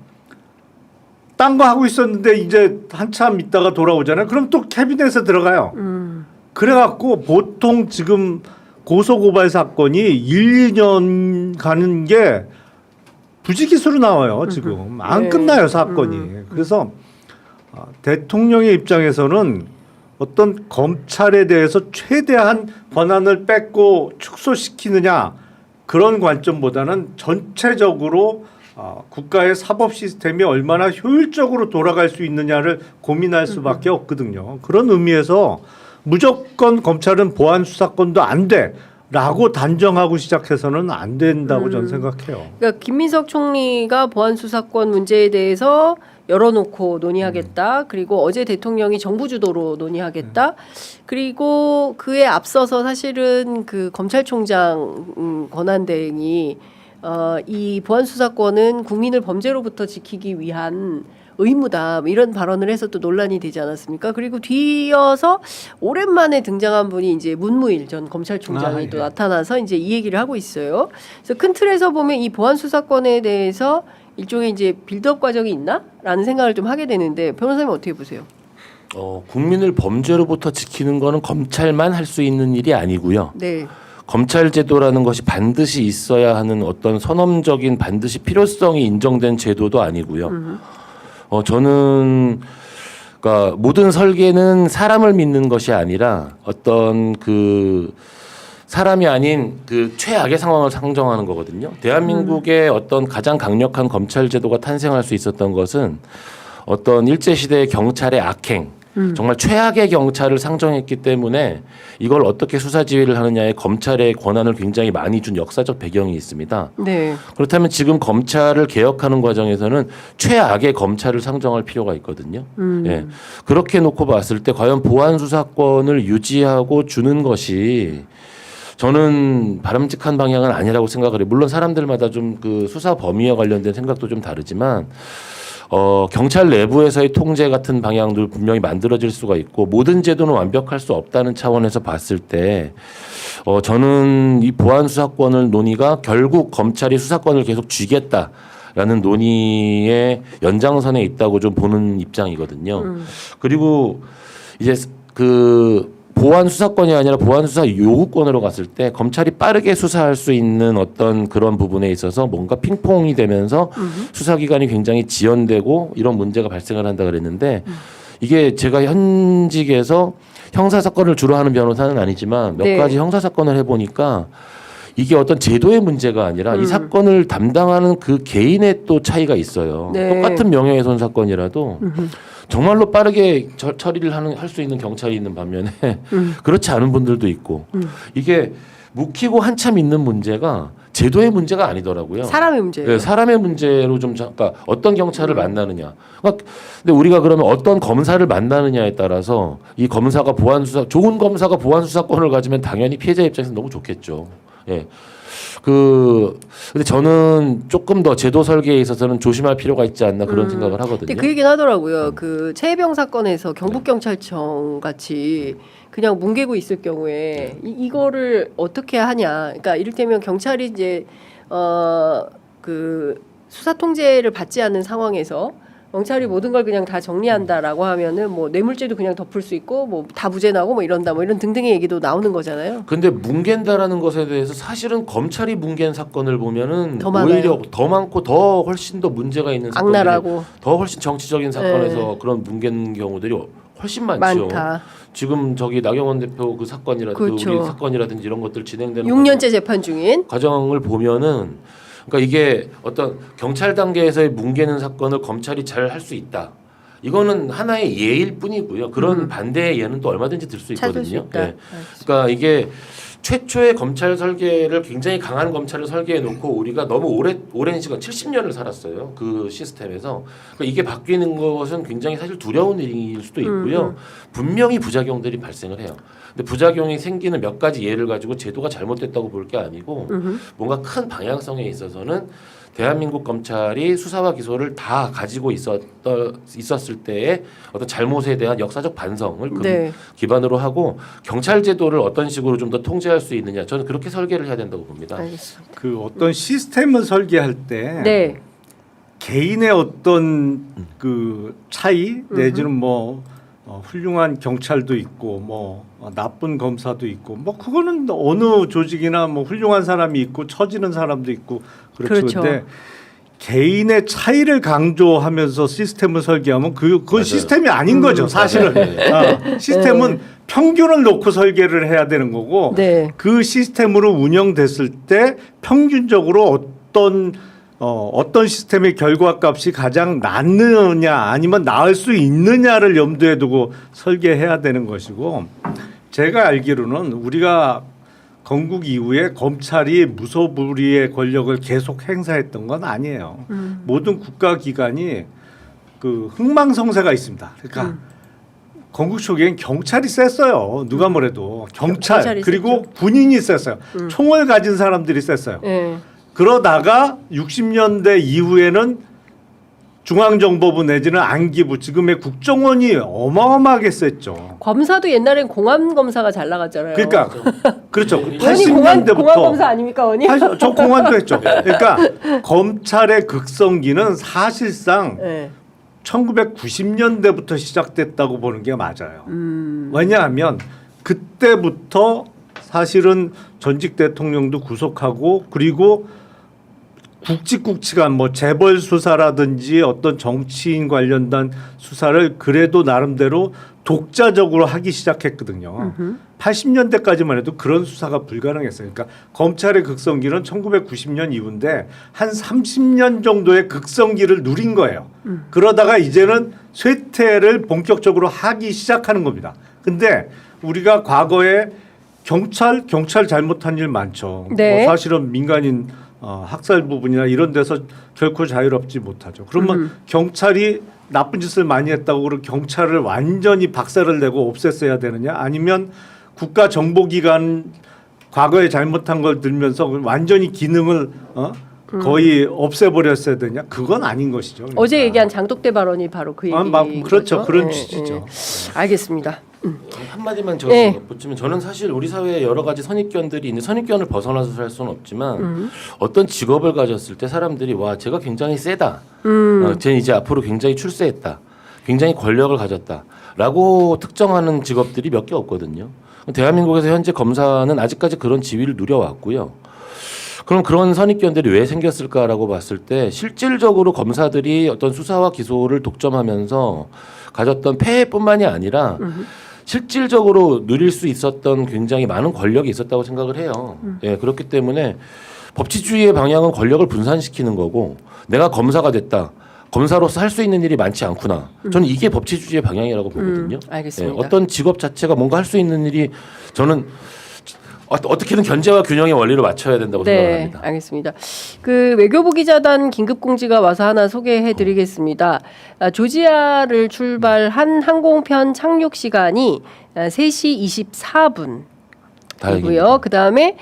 딴 거 하고 있었는데 이제 한참 있다가 돌아오잖아요. 그럼 또 캐비넷에 들어가요. 그래갖고 보통 지금 고소고발 사건이 1, 2년 가는 게 부지기수로 나와요. 지금 안 네. 끝나요 사건이. 그래서 대통령의 입장에서는 어떤 검찰에 대해서 최대한 권한을 뺏고 축소시키느냐 그런 관점보다는 전체적으로 국가의 사법 시스템이 얼마나 효율적으로 돌아갈 수 있느냐를 고민할 수밖에 없거든요. 그런 의미에서 무조건 검찰은 보안 수사권도 안 돼라고 단정하고 시작해서는 안 된다고 저는 생각해요. 그러니까 김민석 총리가 보안 수사권 문제에 대해서 열어놓고 논의하겠다. 그리고 어제 대통령이 정부 주도로 논의하겠다. 그리고 그에 앞서서 사실은 그 검찰총장 권한대행이 이 보안 수사권은 국민을 범죄로부터 지키기 위한 의무다 이런 발언을 해서 또 논란이 되지 않았습니까? 그리고 뒤이어서 오랜만에 등장한 분이 이제 문무일 전 검찰총장이 또 나타나서 이제 이 얘기를 하고 있어요. 그래서 큰 틀에서 보면 이 보안 수사권에 대해서 일종의 이제 빌드업 과정이 있나라는 생각을 좀 하게 되는데 변호사님 어떻게 보세요? 국민을 범죄로부터 지키는 거는 검찰만 할 수 있는 일이 아니고요. 네. 검찰 제도라는 것이 반드시 있어야 하는 어떤 선언적인 반드시 필요성이 인정된 제도도 아니고요. 저는 그러니까 모든 설계는 사람을 믿는 것이 아니라 어떤 그 사람이 아닌 그 최악의 상황을 상정하는 거거든요. 대한민국의 어떤 가장 강력한 검찰 제도가 탄생할 수 있었던 것은 어떤 일제 시대의 경찰의 악행, 정말 최악의 경찰을 상정했기 때문에 이걸 어떻게 수사 지휘를 하느냐에 검찰의 권한을 굉장히 많이 준 역사적 배경이 있습니다. 네. 그렇다면 지금 검찰을 개혁하는 과정에서는 최악의 검찰을 상정할 필요가 있거든요. 예. 그렇게 놓고 봤을 때 과연 보안 수사권을 유지하고 주는 것이 저는 바람직한 방향은 아니라고 생각을 해요. 물론 사람들마다 좀 그 수사 범위와 관련된 생각도 좀 다르지만 경찰 내부에서의 통제 같은 방향도 분명히 만들어질 수가 있고 모든 제도는 완벽할 수 없다는 차원에서 봤을 때 저는 이 보안 수사권을 논의가 결국 검찰이 수사권을 계속 쥐겠다라는 논의의 연장선에 있다고 좀 보는 입장이거든요. 그리고 이제 그 보안 수사권이 아니라 보안 수사 요구권으로 갔을 때 검찰이 빠르게 수사할 수 있는 어떤 그런 부분에 있어서 뭔가 핑퐁이 되면서 수사기관이 굉장히 지연되고 이런 문제가 발생을 한다 그랬는데 이게 제가 현직에서 형사사건을 주로 하는 변호사는 아니지만 몇 네. 가지 형사사건을 해보니까 이게 어떤 제도의 문제가 아니라 이 사건을 담당하는 그 개인의 또 차이가 있어요. 네. 똑같은 명예훼손 사건이라도 정말로 빠르게 처리를 할 수 있는 경찰이 있는 반면에 그렇지 않은 분들도 있고 이게 묵히고 한참 있는 문제가 제도의 문제가 아니더라고요. 사람의 문제예요. 네, 사람의 문제로 좀 잠깐 어떤 경찰을 만나느냐. 그러니까 근데 우리가 그러면 어떤 검사를 만나느냐에 따라서 이 검사가 보안 수사 좋은 검사가 보안 수사권을 가지면 당연히 피해자 입장에서 너무 좋겠죠. 예. 근데 저는 조금 더 제도 설계에 있어서는 조심할 필요가 있지 않나 그런 생각을 하거든요. 근데 그 얘기는 하더라고요. 그 최혜병 사건에서 경북경찰청 같이 그냥 뭉개고 있을 경우에 이거를 어떻게 하냐. 그러니까 이를테면 경찰이 이제 그 수사 통제를 받지 않는 상황에서 경찰이 모든 걸 그냥 다 정리한다라고 하면은 뭐 뇌물죄도 그냥 덮을 수 있고 뭐 다 무죄 나오고 뭐 이런다 뭐 이런 등등의 얘기도 나오는 거잖아요. 근데 뭉갠다라는 것에 대해서 사실은 검찰이 뭉갠 사건을 보면은 더 많아요. 오히려 더 많고 더 훨씬 더 문제가 있는 사건들이 악랄하고 더 훨씬 정치적인 사건에서 그런 뭉갠 경우들이 훨씬 많죠. 많다. 지금 저기 나경원 대표 그 사건이라든지 그렇죠. 우리 사건이라든지 이런 것들 진행되는 6년째 재판 중인 과정을 보면은 그러니까 이게 어떤 경찰 단계에서의 뭉개는 사건을 검찰이 잘 할 수 있다. 이거는 하나의 예일 뿐이고요. 그런 반대의 예는 또 얼마든지 들 수 찾을 수 있거든요. 있다. 네. 그러니까 이게 최초의 검찰 설계를 굉장히 강한 검찰을 설계해 놓고 우리가 너무 오랜 시간 70년을 살았어요. 그 시스템에서. 그러니까 이게 바뀌는 것은 굉장히 사실 두려운 일일 수도 있고요. 분명히 부작용들이 발생을 해요. 근데 부작용이 생기는 몇 가지 예를 가지고 제도가 잘못됐다고 볼 게 아니고 뭔가 큰 방향성에 있어서는 대한민국 검찰이 수사와 기소를 다 가지고 있었을 때의 어떤 잘못에 대한 역사적 반성을 네. 기반으로 하고 경찰 제도를 어떤 식으로 좀 더 통제할 수 있느냐 저는 그렇게 설계를 해야 된다고 봅니다. 알겠습니다. 그 어떤 시스템을 설계할 때 네. 개인의 어떤 그 차이 내지는 뭐 훌륭한 경찰도 있고 뭐 나쁜 검사도 있고 뭐 그거는 어느 조직이나 뭐 훌륭한 사람이 있고 처지는 사람도 있고 그렇죠. 그렇죠. 근데 개인의 차이를 강조하면서 시스템을 설계하면 그건 맞아요. 시스템이 아닌 거죠. 사실은 시스템은 평균을 놓고 설계를 해야 되는 거고 네. 그 시스템으로 운영됐을 때 평균적으로 어떤 시스템의 결과값이 가장 낫느냐 아니면 나을 수 있느냐를 염두에 두고 설계해야 되는 것이고 제가 알기로는 우리가 건국 이후에 검찰이 무소불위의 권력을 계속 행사했던 건 아니에요. 모든 국가기관이 그 흥망성쇠가 있습니다. 그러니까 건국 초기엔 경찰이 셌어요. 누가 뭐래도 경찰 경찰이 그리고 군인이 셌어요. 총을 가진 사람들이 셌어요. 네. 그러다가 60년대 이후에는 중앙정보부 내지는 안기부 지금의 국정원이 어마어마하게 셌죠. 검사도 옛날엔 공안 검사가 잘 나갔잖아요. 그러니까 그렇죠. 의원이 공안 80년대부터 검사 아닙니까, 의원님? 저 공안도 했죠. 그러니까 검찰의 극성기는 사실상 네. 1990년대부터 시작됐다고 보는 게 맞아요. 왜냐하면 그때부터 사실은 전직 대통령도 구속하고 그리고 굵직굵직한 뭐 재벌 수사라든지 어떤 정치인 관련된 수사를 그래도 나름대로 독자적으로 하기 시작했거든요. 80년대까지만 해도 그런 수사가 불가능했어요. 그러니까 검찰의 극성기는 1990년 이후인데 한 30년 정도의 극성기를 누린 거예요. 그러다가 이제는 쇠퇴를 본격적으로 하기 시작하는 겁니다. 근데 우리가 과거에 경찰 잘못한 일 많죠. 네. 뭐 사실은 민간인 학살 부분이나 이런 데서 결코 자유롭지 못하죠. 그러면 경찰이 나쁜 짓을 많이 했다고 그러고 경찰을 완전히 박살을 내고 없앴어야 되느냐? 아니면 국가정보기관 과거에 잘못한 걸 들면서 완전히 기능을 거의 없애버렸어야 되냐? 그건 아닌 것이죠. 그러니까. 어제 얘기한 장독대 발언이 바로 그 얘기. 그렇죠. 그런 취지죠. 알겠습니다. 한마디만 저 네. 붙이면 저는 사실 우리 사회에 여러 가지 선입견들이 있는데 선입견을 벗어나서 살 수는 없지만 어떤 직업을 가졌을 때 사람들이 와 제가 굉장히 세다. 쟤는 이제 앞으로 굉장히 출세했다. 굉장히 권력을 가졌다라고 특정하는 직업들이 몇 개 없거든요. 대한민국에서 현재 검사는 아직까지 그런 지위를 누려왔고요. 그럼 그런 선입견들이 왜 생겼을까라고 봤을 때 실질적으로 검사들이 어떤 수사와 기소를 독점하면서 가졌던 폐해뿐만이 아니라 실질적으로 누릴 수 있었던 굉장히 많은 권력이 있었다고 생각을 해요. 예, 그렇기 때문에 법치주의의 방향은 권력을 분산시키는 거고 내가 검사가 됐다. 검사로서 할 수 있는 일이 많지 않구나. 저는 이게 법치주의의 방향이라고 보거든요. 알겠습니다. 예, 어떤 직업 자체가 뭔가 할 수 있는 일이 저는 어떻게든 견제와 균형의 원리를 맞춰야 된다고 생각합니다. 알겠습니다. 그 외교부 기자단 긴급 공지가 와서 하나 소개해드리겠습니다. 조지아를 출발한 항공편 착륙 시간이 3시 24분. 이고요. 그 다음에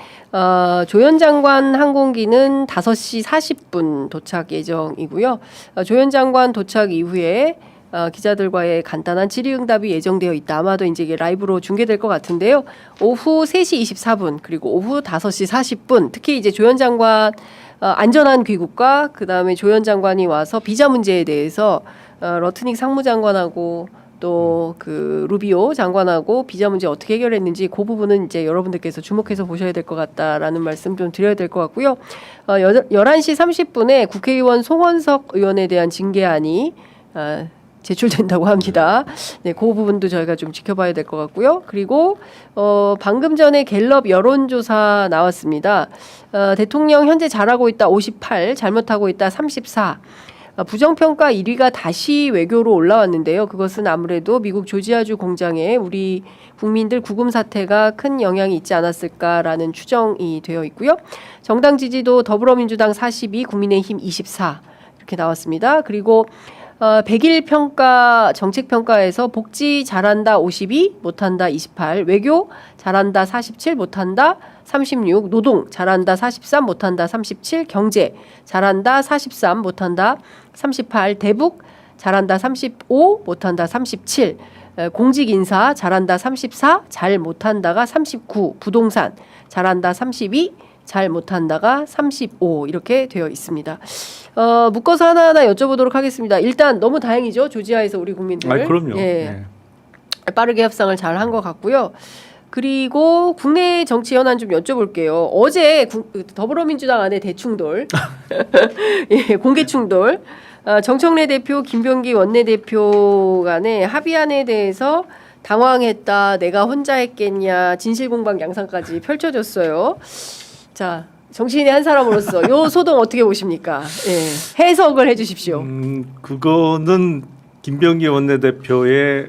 조현 장관 항공기는 5시 40분 도착 예정이고요. 조현 장관 도착 이후에 기자들과의 간단한 질의응답이 예정되어 있다. 아마도 이제 이게 라이브로 중계될 것 같은데요. 오후 3시 24분 그리고 오후 5시 40분 특히 이제 조현 장관 안전한 귀국과 그다음에 조현 장관이 와서 비자 문제에 대해서 러트닉 상무장관하고 또 그 루비오 장관하고 비자 문제 어떻게 해결했는지 그 부분은 이제 여러분들께서 주목해서 보셔야 될 것 같다라는 말씀 좀 드려야 될 것 같고요. 11시 30분에 국회의원 송원석 의원에 대한 징계안이 제출된다고 합니다. 네, 그 부분도 저희가 좀 지켜봐야 될 것 같고요. 그리고 방금 전에 갤럽 여론조사 나왔습니다. 대통령 현재 잘하고 있다 58, 잘못하고 있다 34. 부정평가 1위가 다시 외교로 올라왔는데요. 그것은 아무래도 미국 조지아주 공장에 우리 국민들 구금 사태가 큰 영향이 있지 않았을까라는 추정이 되어 있고요. 정당 지지도 더불어민주당 42, 국민의힘 24 이렇게 나왔습니다. 그리고 100일 평가 정책 평가에서 복지 잘한다 52, 못한다 28, 외교 잘한다 47, 못한다 36, 노동 잘한다 43, 못한다 37, 경제 잘한다 43, 못한다 38, 대북 잘한다 35, 못한다 37, 공직 인사 잘한다 34, 잘 못한다가 39, 부동산 잘한다 32, 잘 못한다가 35 이렇게 되어 있습니다. 묶어서 하나하나 여쭤보도록 하겠습니다. 일단 너무 다행이죠. 조지아에서 우리 국민들. 그럼요. 예. 빠르게 협상을 잘 한 것 같고요. 그리고 국내 정치 현안 좀 여쭤볼게요. 어제 더불어민주당 안에 대충돌, 예, 공개 충돌, 정청래 대표, 김병기 원내대표 간의 합의안에 대해서 당황했다, 내가 혼자 했겠냐, 진실공방 양상까지 펼쳐졌어요. 자, 정치인의 한 사람으로서 요 소동 어떻게 보십니까? 예, 해석을 해주십시오. 그거는 김병기 원내대표의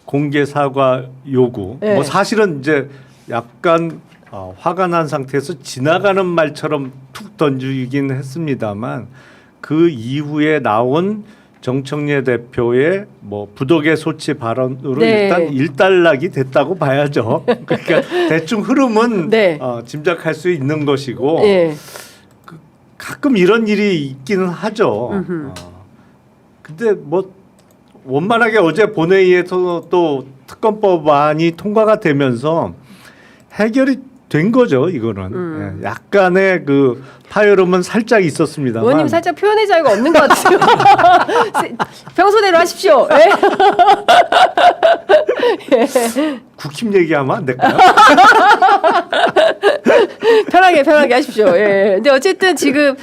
공개 사과 요구. 네. 뭐 사실은 이제 약간 화가 난 상태에서 지나가는 말처럼 툭 던지긴 했습니다만 그 이후에 나온 정청래 대표의 뭐 부덕의 소치 발언으로 네. 일단 일단락이 됐다고 봐야죠. 그러니까 대충 흐름은 네. 짐작할 수 있는 것이고 예. 가끔 이런 일이 있기는 하죠. 근데 뭐 원만하게 어제 본회의에서 또 특검법안이 통과가 되면서 해결이 된 거죠. 이거는 예, 약간의 그 파열음은 살짝 있었습니다만. 의원님 살짝 표현의 자유가 없는 것 같아요. 평소대로 하십시오. 예. 국힘 얘기하면 안 될까요? 편하게 하십시오. 예. 근데 어쨌든 지금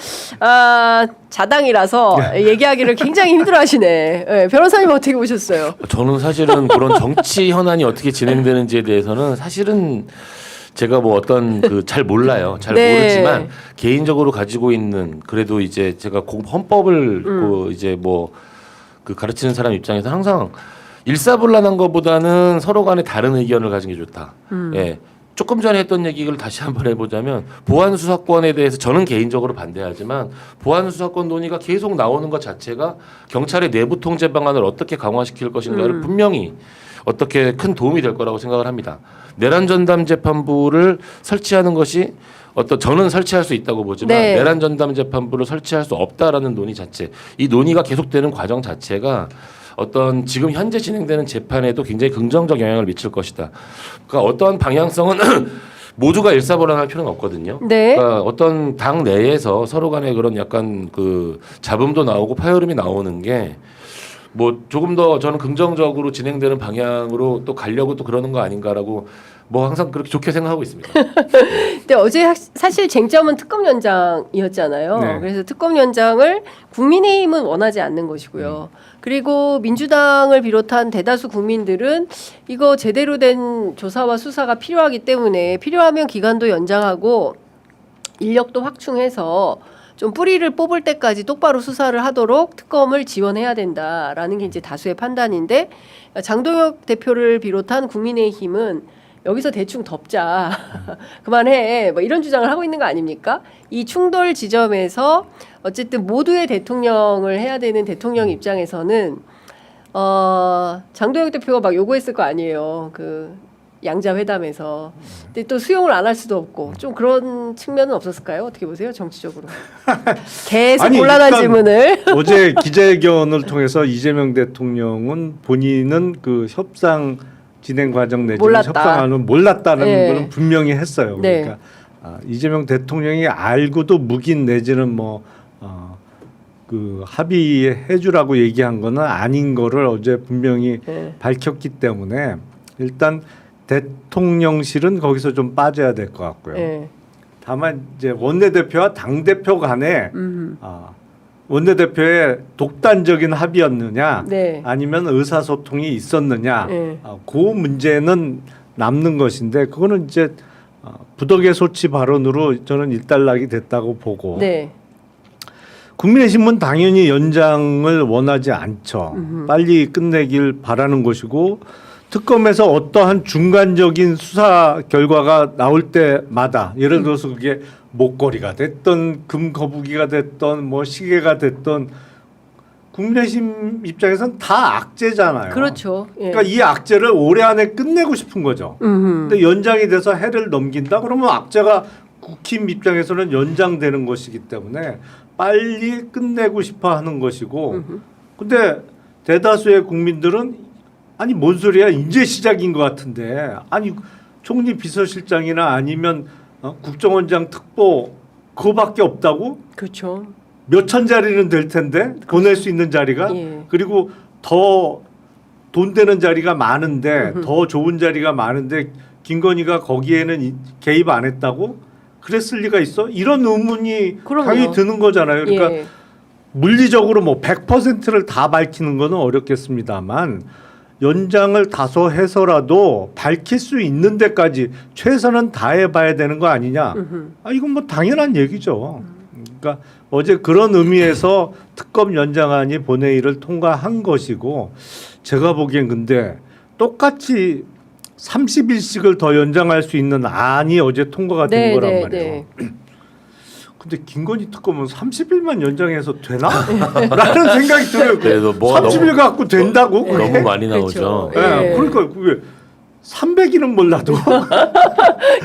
자당이라서 얘기하기를 굉장히 힘들어하시네. 예. 변호사님 어떻게 보셨어요? 저는 사실은 그런 정치 현안이 어떻게 진행되는지에 대해서는 사실은 제가 뭐 어떤 그 잘 몰라요. 잘 네. 모르지만 개인적으로 가지고 있는 그래도 이제 제가 헌법을 그 이제 뭐 그 가르치는 사람 입장에서 항상 일사불란한 것보다는 서로 간에 다른 의견을 가진 게 좋다. 예. 조금 전에 했던 얘기를 다시 한번 해보자면 보안 수사권에 대해서 저는 개인적으로 반대하지만 보안 수사권 논의가 계속 나오는 것 자체가 경찰의 내부 통제 방안을 어떻게 강화시킬 것인가를 분명히 어떻게 큰 도움이 될 거라고 생각을 합니다. 내란 전담 재판부를 설치하는 것이 저는 설치할 수 있다고 보지만 네. 내란 전담 재판부를 설치할 수 없다라는 논의 자체, 이 논의가 계속되는 과정 자체가 어떤 지금 현재 진행되는 재판에도 굉장히 긍정적 영향을 미칠 것이다. 그러니까 어떠한 방향성은 모두가 일사불란할 필요는 없거든요. 네. 그러니까 어떤 당 내에서 서로 간에 그런 약간 그 잡음도 나오고 파열음이 나오는 게 뭐 조금 더 저는 긍정적으로 진행되는 방향으로 또 가려고 또 그러는 거 아닌가라고 뭐 항상 그렇게 좋게 생각하고 있습니다. 근데 어제 사실 쟁점은 특검 연장이었잖아요. 네. 그래서 특검 연장을 국민의힘은 원하지 않는 것이고요. 그리고 민주당을 비롯한 대다수 국민들은 이거 제대로 된 조사와 수사가 필요하기 때문에 필요하면 기간도 연장하고 인력도 확충해서 좀 뿌리를 뽑을 때까지 똑바로 수사를 하도록 특검을 지원해야 된다라는 게 이제 다수의 판단인데 장동혁 대표를 비롯한 국민의힘은 여기서 대충 덮자 그만해 뭐 이런 주장을 하고 있는 거 아닙니까? 이 충돌 지점에서 어쨌든 모두의 대통령을 해야 되는 대통령 입장에서는 장동혁 대표가 막 요구했을 거 아니에요. 그 양자 회담에서. 근데 또 수용을 안 할 수도 없고 좀 그런 측면은 없었을까요? 어떻게 보세요? 정치적으로. 계속 아니, 곤란한 일단 질문을. 어제 기자회견을 통해서 이재명 대통령은 본인은 그 협상 진행 과정 내지는 몰랐다. 협상안을 몰랐다는 네. 거는 분명히 했어요. 네. 그러니까 이재명 대통령이 알고도 묵인 내지는 그 합의해주라고 얘기한 거는 아닌 거를 어제 분명히 네. 밝혔기 때문에 일단 대통령실은 거기서 좀 빠져야 될 것 같고요. 네. 다만 이제 원내대표와 당대표 간에 원내대표의 독단적인 합의였느냐 네. 아니면 의사소통이 있었느냐 네. 그 문제는 남는 것인데 그거는 이제 부덕의 소치 발언으로 저는 일단락이 됐다고 보고 네. 국민의힘은 당연히 연장을 원하지 않죠. 빨리 끝내길 바라는 것이고 특검에서 어떠한 중간적인 수사 결과가 나올 때마다 예를 들어서 그게 목걸이가 됐던 금 거북이가 됐던 뭐 시계가 됐던 국민의힘 입장에서는 다 악재잖아요. 그렇죠. 예. 그러니까 이 악재를 올해 안에 끝내고 싶은 거죠. 근데 연장이 돼서 해를 넘긴다 그러면 악재가 국힘 입장에서는 연장되는 것이기 때문에 빨리 끝내고 싶어 하는 것이고 근데 대다수의 국민들은 아니 뭔 소리야 이제 시작인 것 같은데 아니 총리 비서실장이나 아니면 국정원장 특보 그거밖에 없다고? 그렇죠. 몇천 자리는 될 텐데 보낼 수 있는 자리가 예. 그리고 더 돈 되는 자리가 많은데 더 좋은 자리가 많은데 김건희가 거기에는 개입 안 했다고? 그랬을 리가 있어? 이런 의문이 그럼요. 당연히 드는 거잖아요. 그러니까 예. 물리적으로 뭐 100%를 다 밝히는 거는 어렵겠습니다만 연장을 다소 해서라도 밝힐 수 있는 데까지 최선은 다해봐야 되는 거 아니냐? 이건 뭐 당연한 얘기죠. 그러니까 어제 그런 의미에서 특검 연장안이 본회의를 통과한 것이고 제가 보기엔 근데 똑같이 30일씩을 더 연장할 수 있는 안이 어제 통과가 된 거란 말이에요. 근데 김건희 특검은 30일만 연장해서 되나? 라는 생각이 들어요. 그래도 뭐가 30일 갖고 된다고? 그게? 너무 많이 그렇죠. 나오죠. 예, 예. 그러니까 그게 300일은 몰라도 그러니까.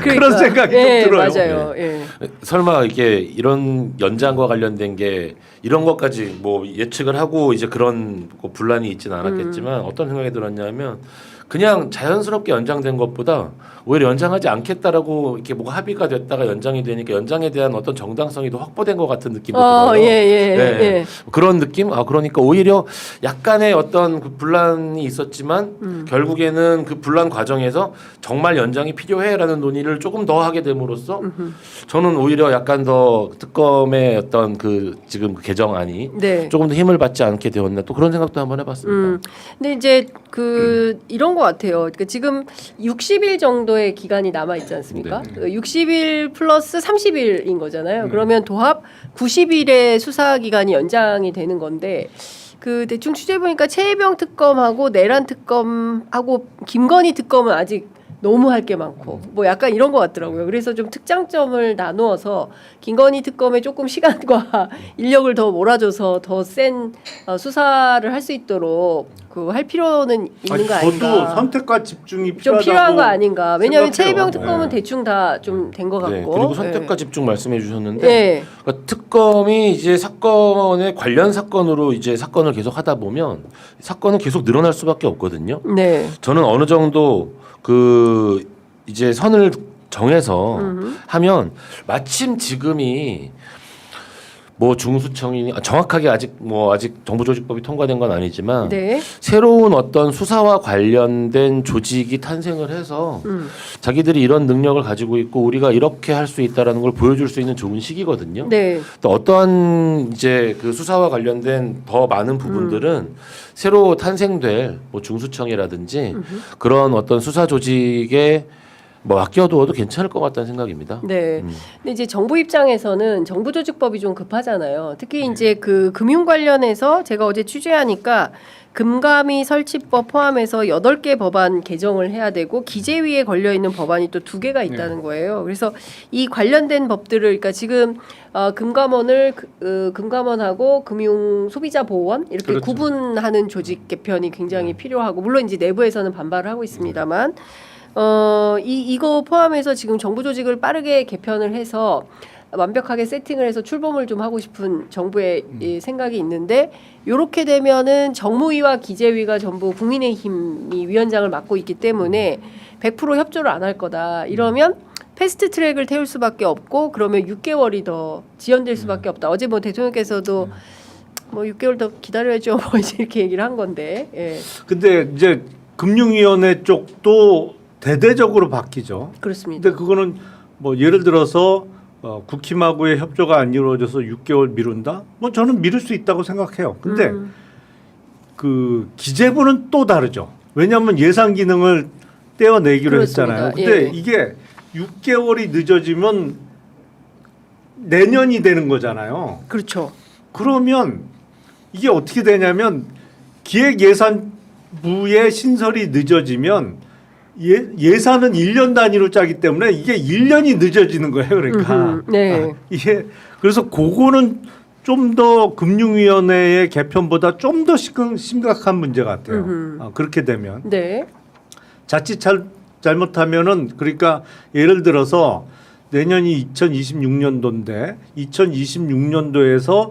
그런 생각이 예, 좀 들어요. 맞아요. 예. 설마 이게 이런 연장과 관련된 게 이런 것까지 뭐 예측을 하고 이제 그런 분란이 있지는 않았겠지만 어떤 생각이 들었냐면 그냥 자연스럽게 연장된 것보다 오히려 연장하지 않겠다라고 이렇게 뭐가 합의가 됐다가 연장이 되니까 연장에 대한 어떤 정당성이 더 확보된 것 같은 느낌도 들어요. 예. 그런 느낌? 그러니까 오히려 약간의 어떤 그 분란이 있었지만 결국에는 그 분란 과정에서 정말 연장이 필요해라는 논의를 조금 더 하게 됨으로써 저는 오히려 약간 더 특검의 어떤 그 지금 그 개정안이 네. 조금 더 힘을 받지 않게 되었나 또 그런 생각도 한번 해봤습니다. 근데 이제 그 이런 것 같아요. 그러니까 지금 60일 정도의 기간이 남아 있지 않습니까? 네. 60일 플러스 30일인 거잖아요. 그러면 도합 90일의 수사 기간이 연장이 되는 건데 그 대충 취재 보니까 최혜병 특검하고 내란 특검하고 김건희 특검은 아직 너무 할 게 많고 뭐 약간 이런 것 같더라고요. 그래서 좀 특장점을 나누어서 김건희 특검에 조금 시간과 인력을 더 몰아줘서 더 센 수사를 할 수 있도록 그 할 필요는 있는 거 아닌가. 저도 선택과 집중이 좀 필요하다고 필요한 거 아닌가. 왜냐하면 생각해요. 최혜병 특검은 네. 대충 다 좀 된 것 같고. 네, 그리고 선택과 집중 말씀해 주셨는데 네. 그러니까 특검이 이제 사건에 관련 사건으로 이제 사건을 계속 하다 보면 사건은 계속 늘어날 수밖에 없거든요. 네. 저는 어느 정도 그 이제 선을 정해서 하면 마침 지금이 뭐 중수청이 정확하게 아직 정부조직법이 통과된 건 아니지만 네. 새로운 어떤 수사와 관련된 조직이 탄생을 해서 자기들이 이런 능력을 가지고 있고 우리가 이렇게 할 수 있다라는 걸 보여줄 수 있는 좋은 시기거든요. 네. 또 어떠한 이제 그 수사와 관련된 더 많은 부분들은 새로 탄생될 뭐 중수청이라든지 그런 어떤 수사 조직에 뭐 아껴두어도 괜찮을 것 같다는 생각입니다. 네. 근데 이제 정부 입장에서는 정부조직법이 좀 급하잖아요. 특히 이제 그 금융 관련해서 제가 어제 취재하니까 금감위 설치법 포함해서 8개 법안 개정을 해야 되고 기재위에 걸려 있는 법안이 또 2개가 있다는 거예요. 그래서 이 관련된 법들을 그러니까 지금 금감원을 금감원하고 금융 소비자 보호원 이렇게 그렇죠. 구분하는 조직 개편이 굉장히 필요하고 물론 이제 내부에서는 반발을 하고 있습니다만 이거 포함해서 지금 정부 조직을 빠르게 개편을 해서 완벽하게 세팅을 해서 출범을 좀 하고 싶은 정부의 이 생각이 있는데 이렇게 되면은 정무위와 기재위가 전부 국민의힘이 위원장을 맡고 있기 때문에 100% 협조를 안 할 거다. 이러면 패스트 트랙을 태울 수밖에 없고 그러면 6개월이 더 지연될 수밖에 없다. 어제 뭐 대통령께서도 뭐 6개월 더 기다려야죠. 뭐 이제 이렇게 얘기를 한 건데. 예. 근데 이제 금융위원회 쪽도 대대적으로 바뀌죠. 그렇습니다. 근데 그거는 뭐 예를 들어서 국힘하고의 협조가 안 이루어져서 6개월 미룬다? 뭐 저는 미룰 수 있다고 생각해요. 근데 그 기재부는 또 다르죠. 왜냐하면 예산 기능을 떼어내기로 그렇습니다. 했잖아요. 근데 예. 이게 6개월이 늦어지면 내년이 되는 거잖아요. 그렇죠. 그러면 이게 어떻게 되냐면 기획예산부의 신설이 늦어지면 예산은 1년 단위로 짜기 때문에 이게 1년이 늦어지는 거예요. 그러니까 네. 이게 그래서 그거는 좀 더 금융위원회의 개편보다 좀 더 심각한 문제 같아요. 그렇게 되면 네. 자칫 잘못하면은 그러니까 예를 들어서 내년이 2026년도인데 2026년도에서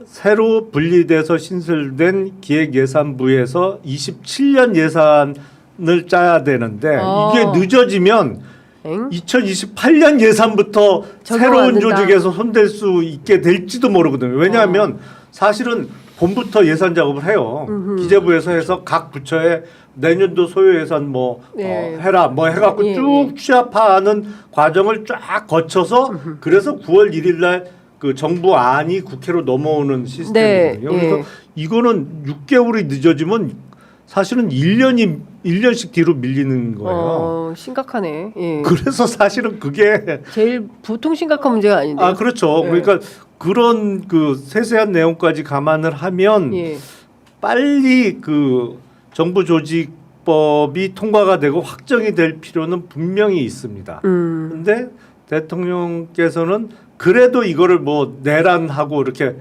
새로 분리돼서 신설된 기획예산부에서 27년 예산을 짜야 되는데 이게 늦어지면 2028년 예산부터 적용 새로운 안 된다. 조직에서 손댈 수 있게 될지도 모르거든요. 왜냐하면 사실은 봄부터 예산 작업을 해요. 기재부에서 해서 각 부처에 내년도 소요 예산 뭐 네. 해라 뭐 해갖고 예, 쭉 취합하는 과정을 쫙 거쳐서 그래서 9월 1일 날 그 정부 안이 국회로 넘어오는 시스템이거든요. 네, 그래서 예. 이거는 6개월이 늦어지면 사실은 1년씩 뒤로 밀리는 거예요. 심각하네. 예. 그래서 사실은 그게 제일 보통 심각한 문제가 아닌데. 아 그렇죠. 예. 그러니까 그런 그 세세한 내용까지 감안을 하면 예. 빨리 그 정부 조직법이 통과가 되고 확정이 될 필요는 분명히 있습니다. 근데 대통령께서는 그래도 이거를 뭐 내란하고 이렇게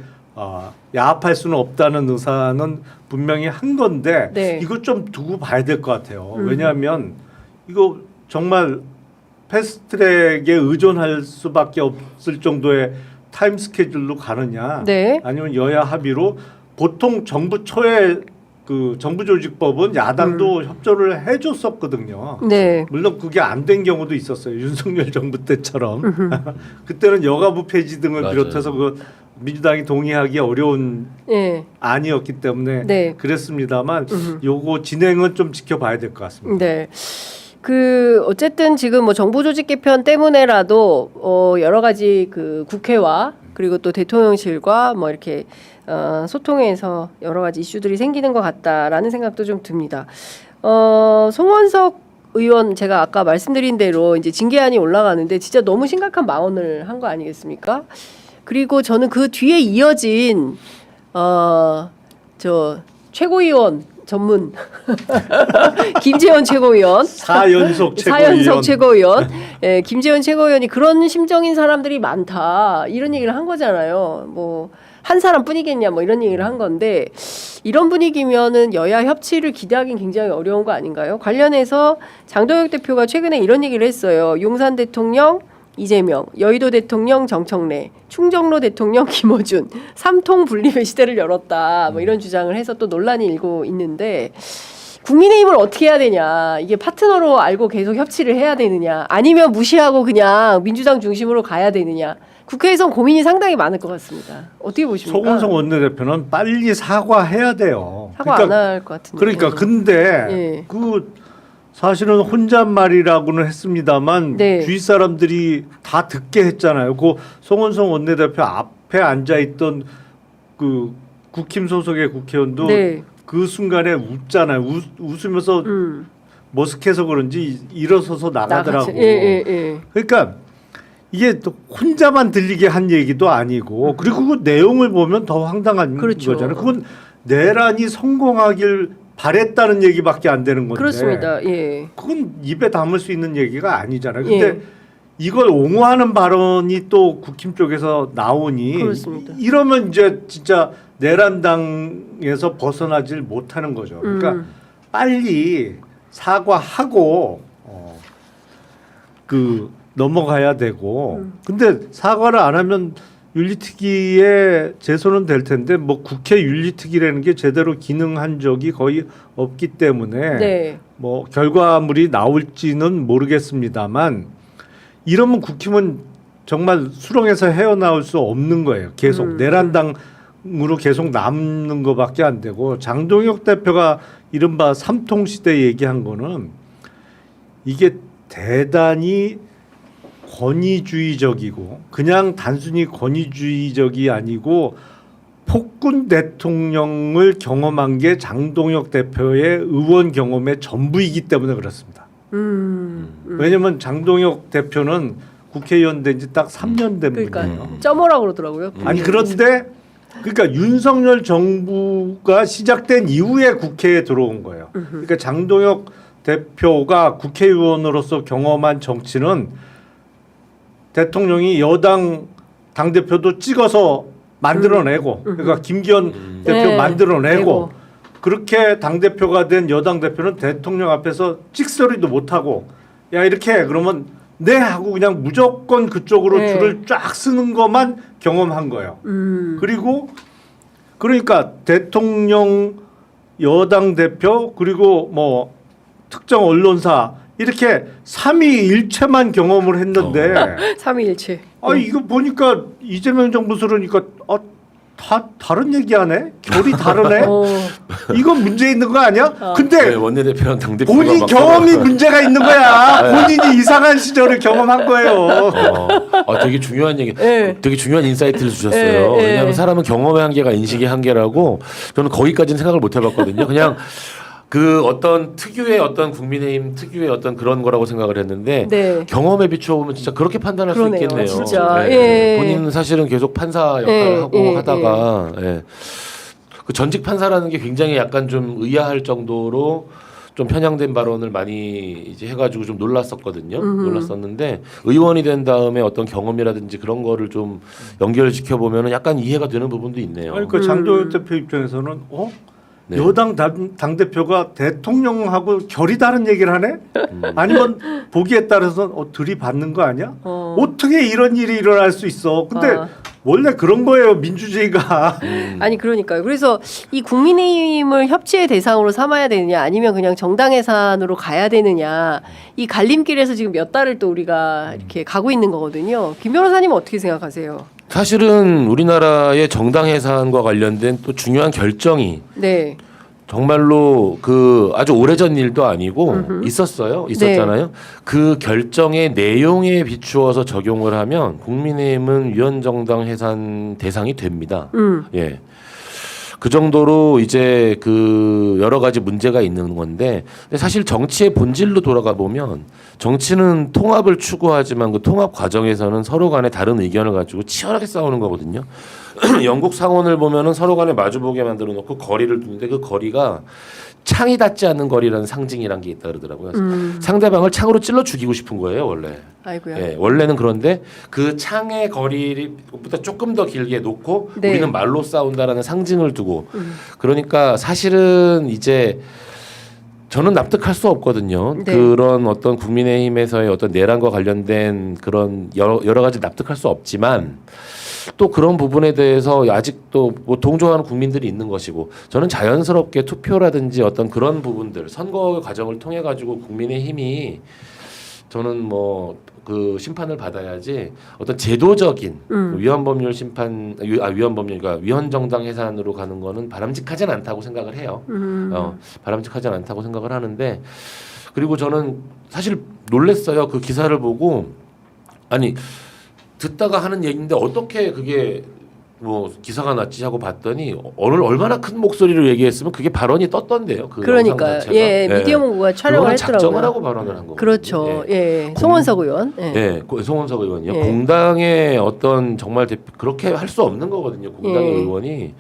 야합할 수는 없다는 의사는 분명히 한 건데 네. 이거 좀 두고 봐야 될 것 같아요. 왜냐하면 이거 정말 패스트트랙에 의존할 수밖에 없을 정도의 타임 스케줄로 가느냐 네. 아니면 여야 합의로 보통 정부 초에 그 정부조직법은 야당도 협조를 해줬었거든요. 네. 물론 그게 안 된 경우도 있었어요. 윤석열 정부 때처럼. 그때는 여가부 폐지 등을 맞아요. 비롯해서 그 민주당이 동의하기 어려운 예. 안이었기 때문에 네. 그랬습니다만 요거 진행은 좀 지켜봐야 될 것 같습니다. 네. 그 어쨌든 지금 뭐 정부 조직 개편 때문에라도 여러 가지 그 국회와 그리고 또 대통령실과 뭐 이렇게 소통해서 여러 가지 이슈들이 생기는 것 같다라는 생각도 좀 듭니다. 송원석 의원 제가 아까 말씀드린 대로 이제 징계안이 올라가는데 진짜 너무 심각한 망언을 한 거 아니겠습니까? 그리고 저는 그 뒤에 이어진 저 최고위원 전문 김재원 최고위원 4연속 최고위원. 4연속 최고위원 예, 김재원 최고위원이 그런 심정인 사람들이 많다 이런 얘기를 한 거잖아요. 뭐 한 사람뿐이겠냐 뭐 이런 얘기를 한 건데 이런 분위기면은 여야 협치를 기대하기는 굉장히 어려운 거 아닌가요? 관련해서 장동혁 대표가 최근에 이런 얘기를 했어요. 용산 대통령 이재명, 여의도 대통령 정청래, 충정로 대통령 김어준, 삼통 분립의 시대를 열었다. 뭐 이런 주장을 해서 또 논란이 일고 있는데 국민의힘을 어떻게 해야 되냐? 이게 파트너로 알고 계속 협치를 해야 되느냐? 아니면 무시하고 그냥 민주당 중심으로 가야 되느냐? 국회에선 고민이 상당히 많을 것 같습니다. 어떻게 보십니까? 송원석 원내대표는 빨리 사과해야 돼요. 사과 안 할 것 같은데. 그러니까 근데 예. 그 사실은 혼잣말이라고는 했습니다만 네. 주위 사람들이 다 듣게 했잖아요. 그 송원석 원내대표 앞에 앉아 있던 그 국힘 소속의 국회의원도 네. 그 순간에 웃잖아요. 웃으면서 머쓱해서 그런지 일어서서 나가더라고. 예. 그러니까 이게 또 혼자만 들리게 한 얘기도 아니고 그리고 그 내용을 보면 더 황당한 그렇죠. 거잖아요. 그건 내란이 성공하길 바랬다는 얘기밖에 안 되는 건데. 그렇습니다. 예. 그건 입에 담을 수 있는 얘기가 아니잖아요. 근데 예. 이걸 옹호하는 발언이 또 국힘 쪽에서 나오니 그렇습니다. 이러면 이제 진짜 내란당에서 벗어나질 못하는 거죠. 그러니까 빨리 사과하고 그 넘어가야 되고 근데 사과를 안 하면 윤리특위에 제소는 될 텐데 뭐 국회 윤리특위라는 게 제대로 기능한 적이 거의 없기 때문에 네. 뭐 결과물이 나올지는 모르겠습니다만 이러면 국힘은 정말 수렁에서 헤어나올 수 없는 거예요. 계속 내란당으로 계속 남는 것밖에 안 되고 장동혁 대표가 이른바 삼통시대 얘기한 거는 이게 대단히 권위주의적이고 그냥 단순히 권위주의적이 아니고 폭군 대통령을 경험한 게 장동혁 대표의 의원 경험의 전부이기 때문에 그렇습니다. 왜냐하면 장동혁 대표는 국회의원 된 지 딱 3년 된 그러니까 분이에요. 점오라고 그러더라고요. 아니 그런데 그러니까 윤석열 정부가 시작된 이후에 국회에 들어온 거예요. 그러니까 장동혁 대표가 국회의원으로서 경험한 정치는 대통령이 여당 당대표도 찍어서 만들어내고 그러니까 김기현 대표 네. 만들어내고 그렇게 당대표가 된 여당 대표는 대통령 앞에서 찍소리도 못하고 야 이렇게 해. 그러면 네 하고 그냥 무조건 그쪽으로 네. 줄을 쫙 쓰는 것만 경험한 거예요. 그리고 그러니까 대통령 여당 대표 그리고 뭐 특정 언론사 이렇게 삼위일체만 경험을 했는데 삼위일체. 아 이거 보니까 이재명 정부 들으니까 다 다른 얘기하네. 결이 다르네. 이건 문제 있는 거 아니야? 근데 네, 원내대표랑 당대표가 본인 막 경험이 문제가 있는 거야. 본인이 이상한 시절을 경험한 거예요. 되게 중요한 얘기, 네. 되게 중요한 인사이트를 주셨어요. 네, 네. 왜냐하면 사람은 경험의 한계가 인식의 한계라고 저는 거기까지는 생각을 못 해봤거든요. 그냥 그 어떤 특유의 어떤 국민의힘 특유의 어떤 그런 거라고 생각을 했는데 네. 경험에 비추어 보면 진짜 그렇게 판단할 그러네요, 수 있겠네요. 진짜. 예. 본인은 사실은 계속 판사 역할을 예, 하고 예, 하다가 그 전직 판사라는 게 굉장히 약간 좀 의아할 정도로 좀 편향된 발언을 많이 이제 해가지고 좀 놀랐었거든요. 놀랐었는데 의원이 된 다음에 어떤 경험이라든지 그런 거를 좀 연결시켜 보면은 약간 이해가 되는 부분도 있네요. 아니 그 장동혁 대표 입장에서는 네. 여당 당대표가 대통령하고 결이 다른 얘기를 하네? 아니면 보기에 따라서는 들이받는 거 아니야? 어떻게 이런 일이 일어날 수 있어? 근데 원래 그런 거예요 민주주의가. 아니 그러니까요. 그래서 이 국민의힘을 협치의 대상으로 삼아야 되느냐 아니면 그냥 정당 해산으로 가야 되느냐 이 갈림길에서 지금 몇 달을 또 우리가 이렇게 가고 있는 거거든요. 김 변호사님은 어떻게 생각하세요? 사실은 우리나라의 정당 해산과 관련된 또 중요한 결정이 네. 정말로 그 아주 오래전 일도 아니고 있었잖아요. 그 결정의 내용에 비추어서 적용을 하면 국민의힘은 위헌정당 해산 대상이 됩니다. 예. 그 정도로 이제 그 여러 가지 문제가 있는 건데 근데 사실 정치의 본질로 돌아가 보면 정치는 통합을 추구하지만 그 통합 과정에서는 서로 간에 다른 의견을 가지고 치열하게 싸우는 거거든요. 영국 상원을 보면은 서로 간에 마주보게 만들어 놓고 거리를 두는데 그 거리가 창이 닿지 않는 거리라는 상징이란 게 있다 그러더라고요. 상대방을 창으로 찔러 죽이고 싶은 거예요, 원래. 아이고야. 예, 원래는 그런데 그 창의 거리보다 조금 더 길게 놓고 네. 우리는 말로 싸운다라는 상징을 두고 그러니까 사실은 이제 저는 납득할 수 없거든요. 네. 그런 어떤 국민의힘에서의 어떤 내란과 관련된 그런 여러 가지 납득할 수 없지만 또 그런 부분에 대해서 아직도 뭐 동조하는 국민들이 있는 것이고 저는 자연스럽게 투표라든지 어떤 그런 부분들 선거 과정을 통해 가지고 국민의힘이 저는 뭐 그 심판을 받아야지 어떤 제도적인 위헌법률 심판 위헌법률 그러니까 위헌정당 해산으로 가는 거는 바람직하진 않다고 생각을 해요. 바람직하진 않다고 생각을 하는데 그리고 저는 사실 놀랐어요. 그 기사를 보고 아니 듣다가 하는 얘기인데 어떻게 그게 뭐 기사가 났지 하고 봤더니 오늘 얼마나 큰 목소리로 얘기했으면 그게 발언이 떴던데요. 그 그러니까요. 영상 자체가. 예, 미디어 문구가 촬영을 그거는 작정을 했더라고요. 하고 발언을 한 거거든요. 그렇죠. 예, 송원석 의원. 예. 네, 송원석 의원이요. 예. 공당의 어떤 정말 그렇게 할 수 없는 거거든요. 공당의 예. 의원이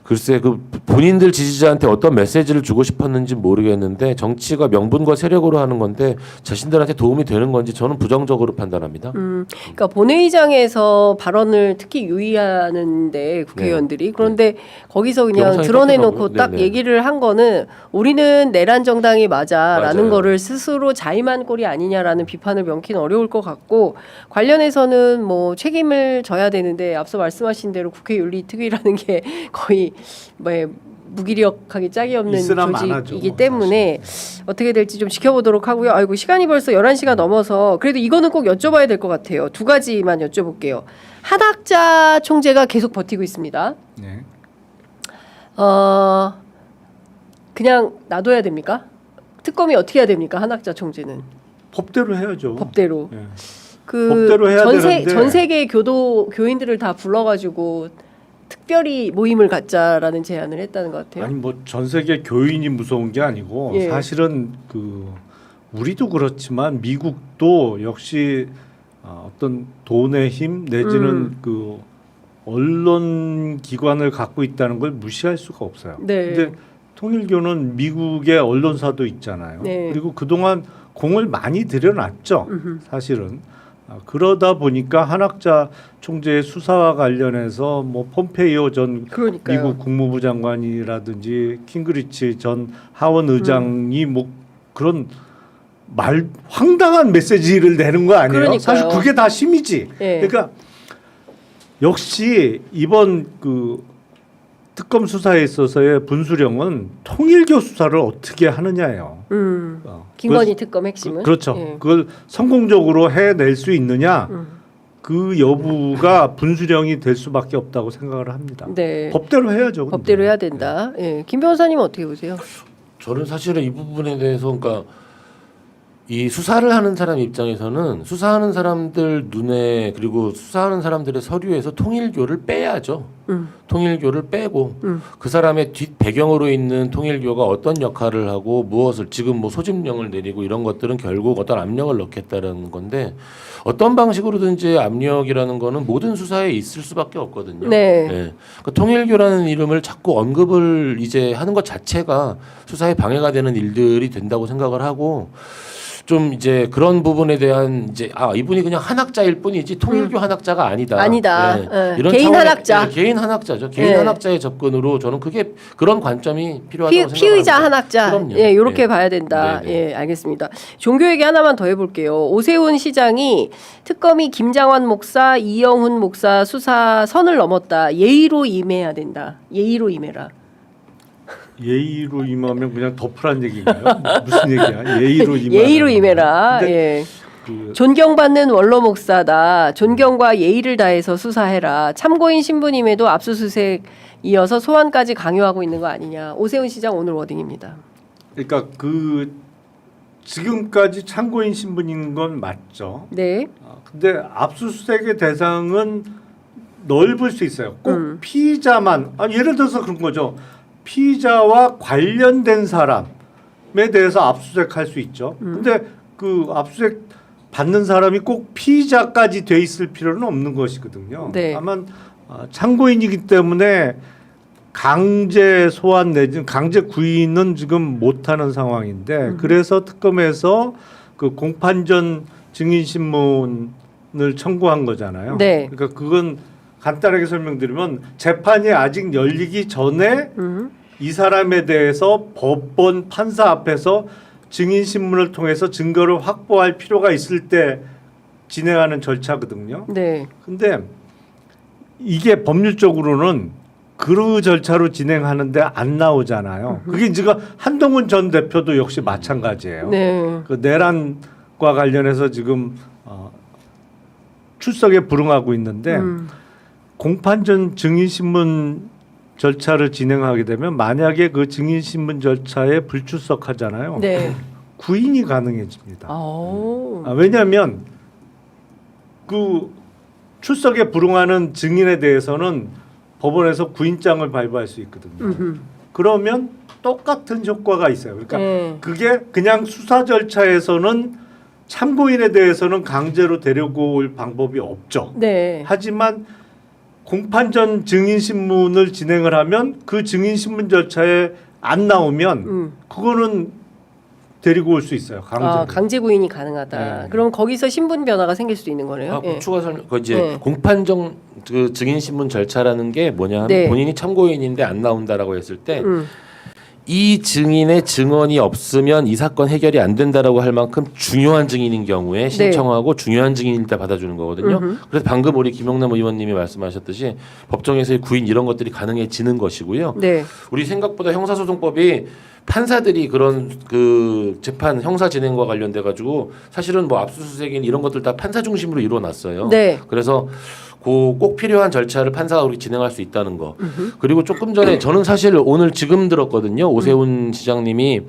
글쎄 그 본인들 지지자한테 어떤 메시지를 주고 싶었는지 모르겠는데 정치가 명분과 세력으로 하는 건데 자신들한테 도움이 되는 건지 저는 부정적으로 판단합니다. 그러니까 본회의장에서 발언을 특히 유의하는데 국회의원들이 그런데 거기서 그냥 영상이 드러내놓고 떴더라고요. 딱 네네. 얘기를 한 거는 우리는 내란 정당이 맞아라는 맞아요. 거를 스스로 자임한 꼴이 아니냐라는 비판을 명키는 어려울 것 같고 관련해서는 뭐 책임을 져야 되는데 앞서 말씀하신 대로 국회 윤리특위라는 게 거의 무기력하기 짝이 없는 있으나 안 하죠, 조직이기 뭐, 때문에 어떻게 될지 좀 지켜보도록 하고요. 아이고 시간이 벌써 11시가 넘어서 그래도 이거는 꼭 여쭤봐야 될 것 같아요. 두 가지만 여쭤볼게요. 한학자 총재가 계속 버티고 있습니다. 네. 그냥 놔둬야 됩니까? 특검이 어떻게 해야 됩니까? 한학자 총재는 법대로 해야죠. 법대로. 예. 그 법대로 해야 되는데. 전 세계 교인들을 다 불러가지고 특별히 모임을 갖자라는 제안을 했다는 것 같아요. 아니 뭐 전 세계 교인이 무서운 게 아니고 예. 사실은 그 우리도 그렇지만 미국도 역시 어떤 돈의 힘 내지는 그 언론 기관을 갖고 있다는 걸 무시할 수가 없어요. 네. 근데 통일교는 미국의 언론사도 있잖아요. 네. 그리고 그동안 공을 많이 들여놨죠. 사실은. 그러다 보니까 한학자 총재의 수사와 관련해서 뭐 폼페이오 전 그러니까요. 미국 국무부 장관이라든지 킹그리치 전 하원 의장이 뭐 그런 황당한 메시지를 내는 거 아니에요? 그러니까요. 사실 그게 다 심이지. 예. 그러니까 역시 이번 그 특검 수사에 있어서의 분수령은 통일교 수사를 어떻게 하느냐예요. 김건희 특검 핵심은 그렇죠. 예. 그걸 성공적으로 해낼 수 있느냐 그 여부가 분수령이 될 수밖에 없다고 생각을 합니다. 네. 법대로 해야죠. 근데. 법대로 해야 된다. 예. 김 변호사님은 어떻게 보세요? 저는 사실은 이 부분에 대해서 그러니까 이 수사를 하는 사람 입장에서는 수사하는 사람들 눈에 그리고 수사하는 사람들의 서류에서 통일교를 빼야죠. 통일교를 빼고 그 사람의 뒷 배경으로 있는 통일교가 어떤 역할을 하고 무엇을 지금 뭐 소집령을 내리고 이런 것들은 결국 어떤 압력을 넣겠다라는 건데 어떤 방식으로든지 압력이라는 거는 모든 수사에 있을 수밖에 없거든요. 네. 그러니까 통일교라는 이름을 자꾸 언급을 이제 하는 것 자체가 수사에 방해가 되는 일들이 된다고 생각을 하고 좀 이제 그런 부분에 대한 이제 이분이 그냥 한학자일 뿐이지 통일교 한학자가 아니다. 아니다. 네. 예. 개인 차원의- 한학자. 네, 개인 한학자죠. 개인 네. 한학자의 접근으로 저는 그게 그런 관점이 필요하다고 생각합니다. 피의자 한학자. 그럼요. 예, 이렇게 네. 봐야 된다. 네, 네. 예, 알겠습니다. 종교 얘기 하나만 더 해볼게요. 오세훈 시장이 특검이 김장환 목사, 이영훈 목사 수사 선을 넘었다. 예의로 임해야 된다. 예의로 임해라. 예의로 임하면 그냥 덮으란 얘기인가요? 무슨 얘기야? 예의로 임하. 예의로 임해라. 예. 그 존경받는 원로 목사다. 존경과 예의를 다해서 수사해라. 참고인 신분임에도 압수수색 이어서 소환까지 강요하고 있는 거 아니냐. 오세훈 시장 오늘 워딩입니다. 그러니까 그 지금까지 참고인 신분인 건 맞죠. 네. 근데 압수수색의 대상은 넓을 수 있어요. 꼭 피의자만 예를 들어서 그런 거죠. 피의자와 관련된 사람에 대해서 압수수색할 수 있죠. 근데 그 압수수색 받는 사람이 꼭 피의자까지 돼 있을 필요는 없는 것이거든요. 네. 다만 참고인이기 때문에 강제 소환 내지는 강제 구인은 지금 못하는 상황인데 그래서 특검에서 그 공판전 증인 신문을 청구한 거잖아요. 네. 그러니까 그건 간단하게 설명드리면 재판이 아직 열리기 전에 이 사람에 대해서 법원 판사 앞에서 증인 신문을 통해서 증거를 확보할 필요가 있을 때 진행하는 절차거든요. 네. 근데 이게 법률적으로는 그 절차로 진행하는데 안 나오잖아요. 그게 지금 한동훈 전 대표도 역시 마찬가지예요. 네. 그 내란과 관련해서 지금 출석에 불응하고 있는데 공판전 증인신문 절차를 진행하게 되면 만약에 그 증인신문 절차에 불출석하잖아요. 네. 구인이 가능해집니다. 오. 왜냐하면 그 출석에 불응하는 증인에 대해서는 법원에서 구인장을 발부할 수 있거든요. 그러면 똑같은 효과가 있어요. 그러니까 네. 그게 그냥 수사 절차에서는 참고인에 대해서는 강제로 데리고 올 방법이 없죠. 네. 하지만 공판전 증인신문을 진행을 하면 그 증인신문 절차에 안 나오면 그거는 데리고 올 수 있어요. 강제로. 강제 구인이 가능하다. 네. 그럼 거기서 신분 변화가 생길 수도 있는 거네요. 예. 추가 설명. 그 이제 네. 공판정 그 증인 신문 절차라는 게 뭐냐 하면 네. 본인이 참고인인데 안 나온다라고 했을 때 이 증인의 증언이 없으면 이 사건 해결이 안 된다라고 할 만큼 중요한 증인인 경우에 신청하고 중요한 증인일 때 받아주는 거거든요. 그래서 방금 우리 김영남 의원님이 말씀하셨듯이 법정에서의 구인 이런 것들이 가능해지는 것이고요. 네. 우리 생각보다 형사소송법이 판사들이 그런 그 재판 형사 진행과 관련돼 가지고 사실은 뭐 압수수색인 이런 것들 다 판사 중심으로 이루어놨어요. 네. 그래서 꼭 필요한 절차를 판사가 우리 진행할 수 있다는 거. 그리고 조금 전에 저는 사실 오늘 지금 들었거든요. 오세훈 시장님이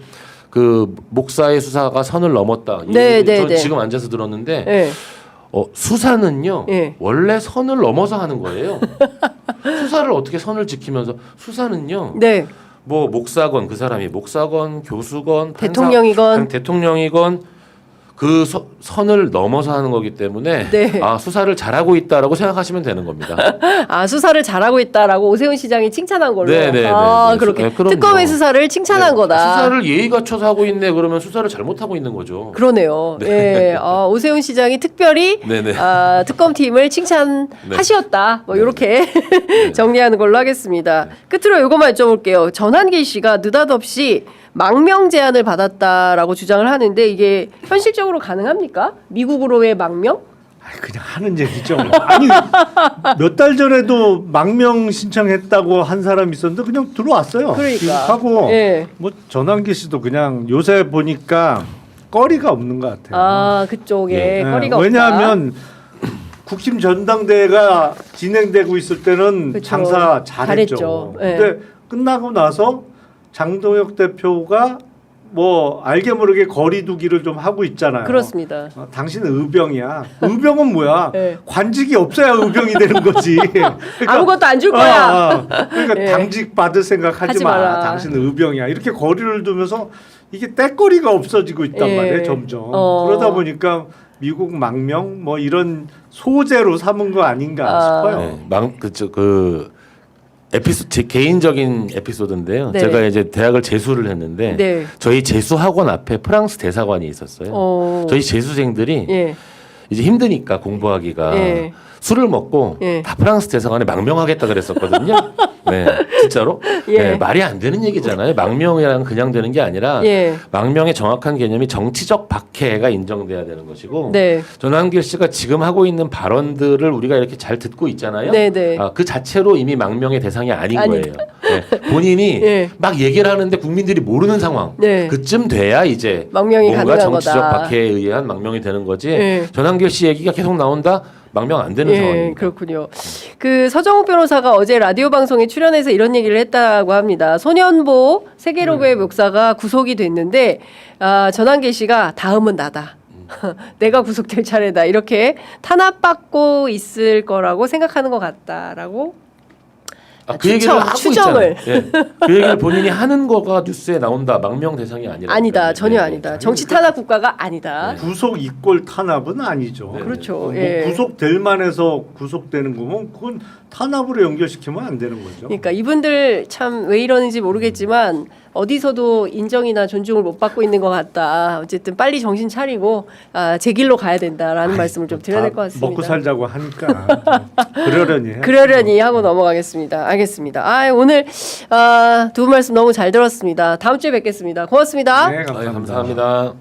그 목사의 수사가 선을 넘었다. 네, 네, 저 네. 지금 앉아서 들었는데 네. 수사는요 예. 원래 선을 넘어서 하는 거예요. 수사를 어떻게 선을 지키면서 수사는요. 네. 뭐 목사건 그 사람이 목사건 교수건 대통령이건. 대통령이건 그 선을 넘어서 하는 거기 때문에 네. 아 수사를 잘하고 있다라고 생각하시면 되는 겁니다. 아 수사를 잘하고 있다라고 오세훈 시장이 칭찬한 걸로. 네, 네, 아 네. 그렇게 네, 그럼요. 특검의 수사를 칭찬한 네. 거다. 수사를 예의 갖춰서 하고 있네 그러면 수사를 잘못하고 있는 거죠. 그러네요. 네. 예, 오세훈 시장이 특별히 네네. 특검팀을 칭찬하셨다. 뭐 네. 이렇게 정리하는 걸로 하겠습니다. 끝으로 이것만 여쭤볼게요. 전한길 씨가 느닷없이 망명 제안을 받았다라고 주장을 하는데 이게 현실적으로 가능합니까? 미국으로의 망명? 그냥 하는 얘기죠. 아니 몇 달 전에도 망명 신청했다고 한 사람이 있었는데 그냥 들어왔어요. 그러니까. 하고 예. 뭐 전환기 씨도 그냥 요새 보니까 거리가 없는 것 같아요. 아 그쪽에 예, 거리가 왜냐하면 국힘 전당대회가 진행되고 있을 때는 그쵸. 장사 잘했죠. 잘했죠. 예. 근데 끝나고 나서 장동혁 대표가 뭐 알게 모르게 거리두기를 좀 하고 있잖아요. 그렇습니다. 당신은 의병이야. 의병은 뭐야? 네. 관직이 없어야 의병이 되는 거지. 그러니까, 아무것도 안 줄 거야. 그러니까 네. 당직 받을 생각하지 하지 마. 마라. 당신은 의병이야. 이렇게 거리를 두면서 이게 때거리가 없어지고 있단 예. 말이에요. 점점. 어. 그러다 보니까 미국 망명 뭐 이런 소재로 삼은 거 아닌가 싶어요. 그 에피소드 제 개인적인 에피소드인데요. 네. 제가 이제 대학을 재수를 했는데 네. 저희 재수 학원 앞에 프랑스 대사관이 있었어요. 저희 재수생들이 예. 이제 힘드니까 공부하기가 예. 술을 먹고 예. 다 프랑스 대사관에 망명하겠다 그랬었거든요. 네, 진짜로. 예. 네, 말이 안 되는 얘기잖아요. 망명이랑 그냥 되는 게 아니라 예. 망명의 정확한 개념이 정치적 박해가 인정돼야 되는 것이고 네. 전환길 씨가 지금 하고 있는 발언들을 우리가 이렇게 잘 듣고 있잖아요. 네, 네. 그 자체로 이미 망명의 대상이 아닌 아니. 거예요. 네, 본인이 예. 막 얘기를 하는데 국민들이 모르는 상황. 네. 그쯤 돼야 이제 망명이 뭔가 가능한 정치적 거다. 박해에 의한 망명이 되는 거지. 예. 전환길 씨 얘기가 계속 나온다. 망명 안 되는 상황입니다. 그렇군요. 그 서정욱 변호사가 어제 라디오 방송에 출연해서 이런 얘기를 했다고 합니다. 소년보 세계로그의 목사가 구속이 됐는데 전한길 씨가 다음은 나다. 내가 구속될 차례다. 이렇게 탄압받고 있을 거라고 생각하는 것 같다라고 그 얘기를 하고 추정을. 있잖아요. 예. 그 얘기를 본인이 하는 거가 뉴스에 나온다. 망명 대상이 아니라. 아니다. 전혀 네. 아니다. 정치 탄압 국가가 아니다. 구속 이꼴 탄압은 아니죠. 네. 그렇죠. 뭐 예. 구속될 만해서 구속되는 거면 그건 탄압으로 연결시키면 안 되는 거죠. 그러니까 이분들 참 왜 이러는지 모르겠지만 어디서도 인정이나 존중을 못 받고 있는 것 같다. 어쨌든 빨리 정신 차리고 제 길로 가야 된다라는 말씀을 좀 드려야 될 것 같습니다. 먹고 살자고 하니까 그러려니 해야죠. 그러려니 하고 넘어가겠습니다. 알겠습니다. 오늘 두 분 말씀 너무 잘 들었습니다. 다음 주에 뵙겠습니다. 고맙습니다. 네, 감사합니다.